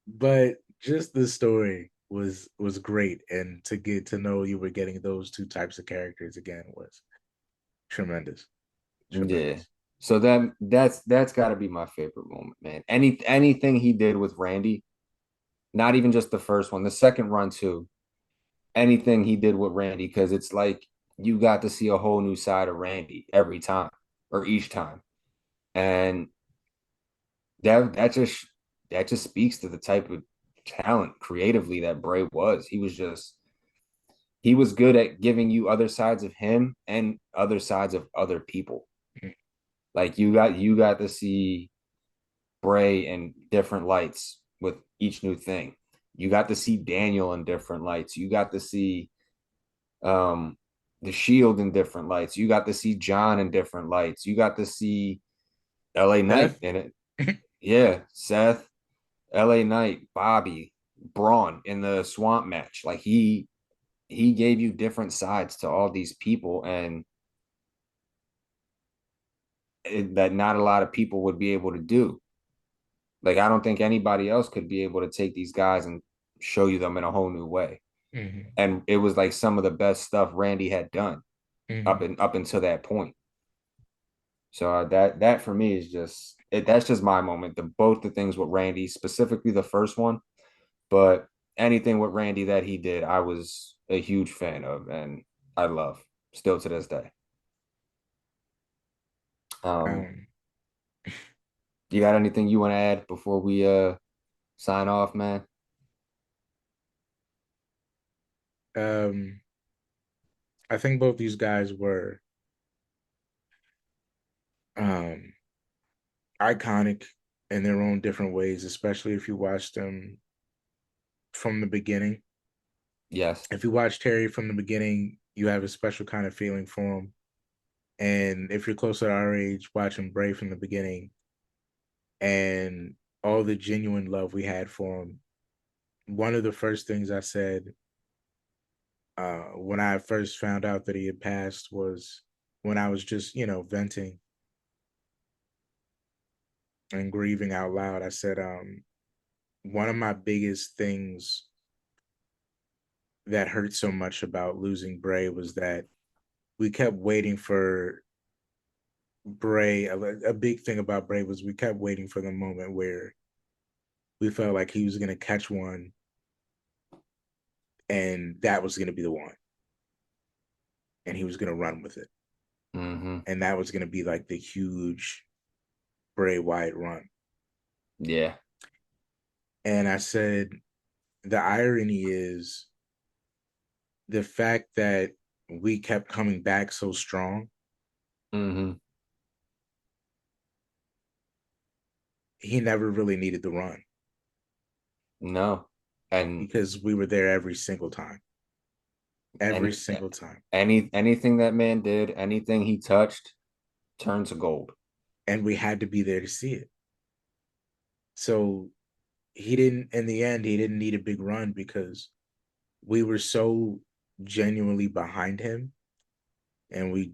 But just the story was great. And to get to know you were getting those two types of characters again was tremendous. Yeah. Tremendous. So that's got to be my favorite moment, man. Anything he did with Randy, not even just the first one, the second run too. Anything he did with Randy, because it's like you got to see a whole new side of Randy every time or each time, and that just speaks to the type of talent creatively that Bray was. He was good at giving you other sides of him and other sides of other people. Like you got to see Bray in different lights with each new thing. You got to see Daniel in different lights. You got to see the Shield in different lights. You got to see John in different lights. You got to see LA Knight Seth? in it. Yeah, Seth, LA Knight, Bobby, Braun in the swamp match. Like he gave you different sides to all these people, and that not a lot of people would be able to do. Like I don't think anybody else could be able to take these guys and show you them in a whole new way. Mm-hmm. And it was like some of the best stuff Randy had done Mm-hmm. up until that point. So that for me is just that's just my moment. Both the things with Randy, specifically the first one, but anything with Randy that he did, I was a huge fan of, and I love still to this day. Um, Um, you got anything you want to add before we sign off, man? um, I think both these guys were um iconic in their own different ways, especially if you watch them from the beginning. Yes. If you watch Terry from the beginning, you have a special kind of feeling for him. And if you're close to our age, watching Bray from the beginning and all the genuine love we had for him, one of the first things I said when I first found out that he had passed was when I was just, venting and grieving out loud. I said, one of my biggest things that hurt so much about losing Bray was that we kept waiting for Bray. A big thing about Bray was we kept waiting for the moment where we felt like he was going to catch one and that was going to be the one. And he was going to run with it. Mm-hmm. And that was going to be like the huge Bray Wyatt run. Yeah. And I said, the irony is the fact that we kept coming back so strong. Mm-hmm. He never really needed the run. No. And because we were there every single time. Every single time. Anything that man did, anything he touched, turned to gold. And we had to be there to see it. So he didn't, in the end, he didn't need a big run because we were so genuinely behind him, and we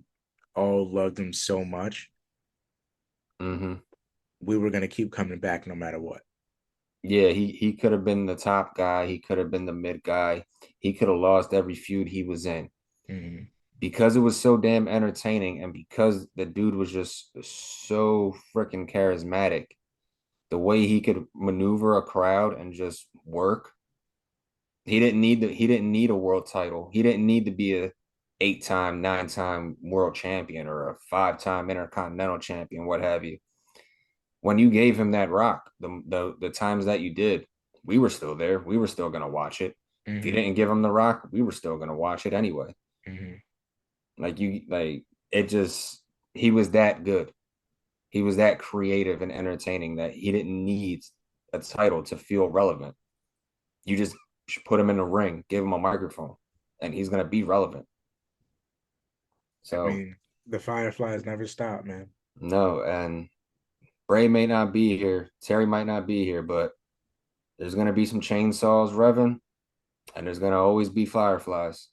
all loved him so much. We were gonna keep coming back no matter what. Yeah, he could have been the top guy. He could have been the mid guy. He could have lost every feud he was in. Because it was so damn entertaining, and because the dude was just so freaking charismatic, the way he could maneuver a crowd and just work. He didn't need a world title. He didn't need to be a 8-time, 9-time world champion or a 5-time intercontinental champion, what have you. When you gave him that rock, the times that you did, we were still there. We were still gonna watch it. If you didn't give him the rock, we were still gonna watch it anyway. He was that good. He was that creative and entertaining that he didn't need a title to feel relevant. You just put him in the ring, give him a microphone, and he's gonna be relevant. So I mean, the Fireflies never stop, man. No, and Bray may not be here, Terry might not be here, but there's gonna be some chainsaws revving, and there's gonna always be Fireflies.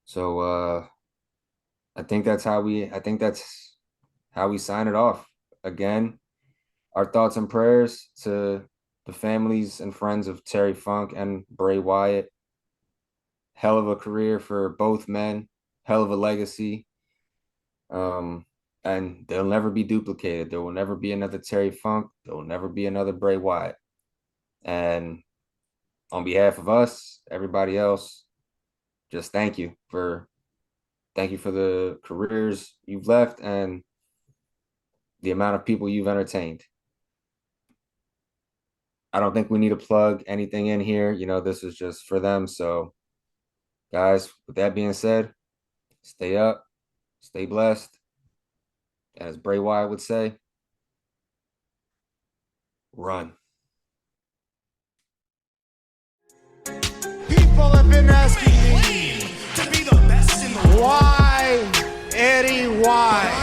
So I think that's how we sign it off. Again, our thoughts and prayers to the families and friends of Terry Funk and Bray Wyatt. Hell of a career for both men, hell of a legacy. And they'll never be duplicated. There will never be another Terry Funk. There will never be another Bray Wyatt. And on behalf of us, everybody else, just thank you for the careers you've left and the amount of people you've entertained. I don't think we need to plug anything in here. You know, this is just for them. So, guys, with that being said, stay up, stay blessed. And as Bray Wyatt would say, run. People have been asking me To be the best in the world. why, Eddie, why?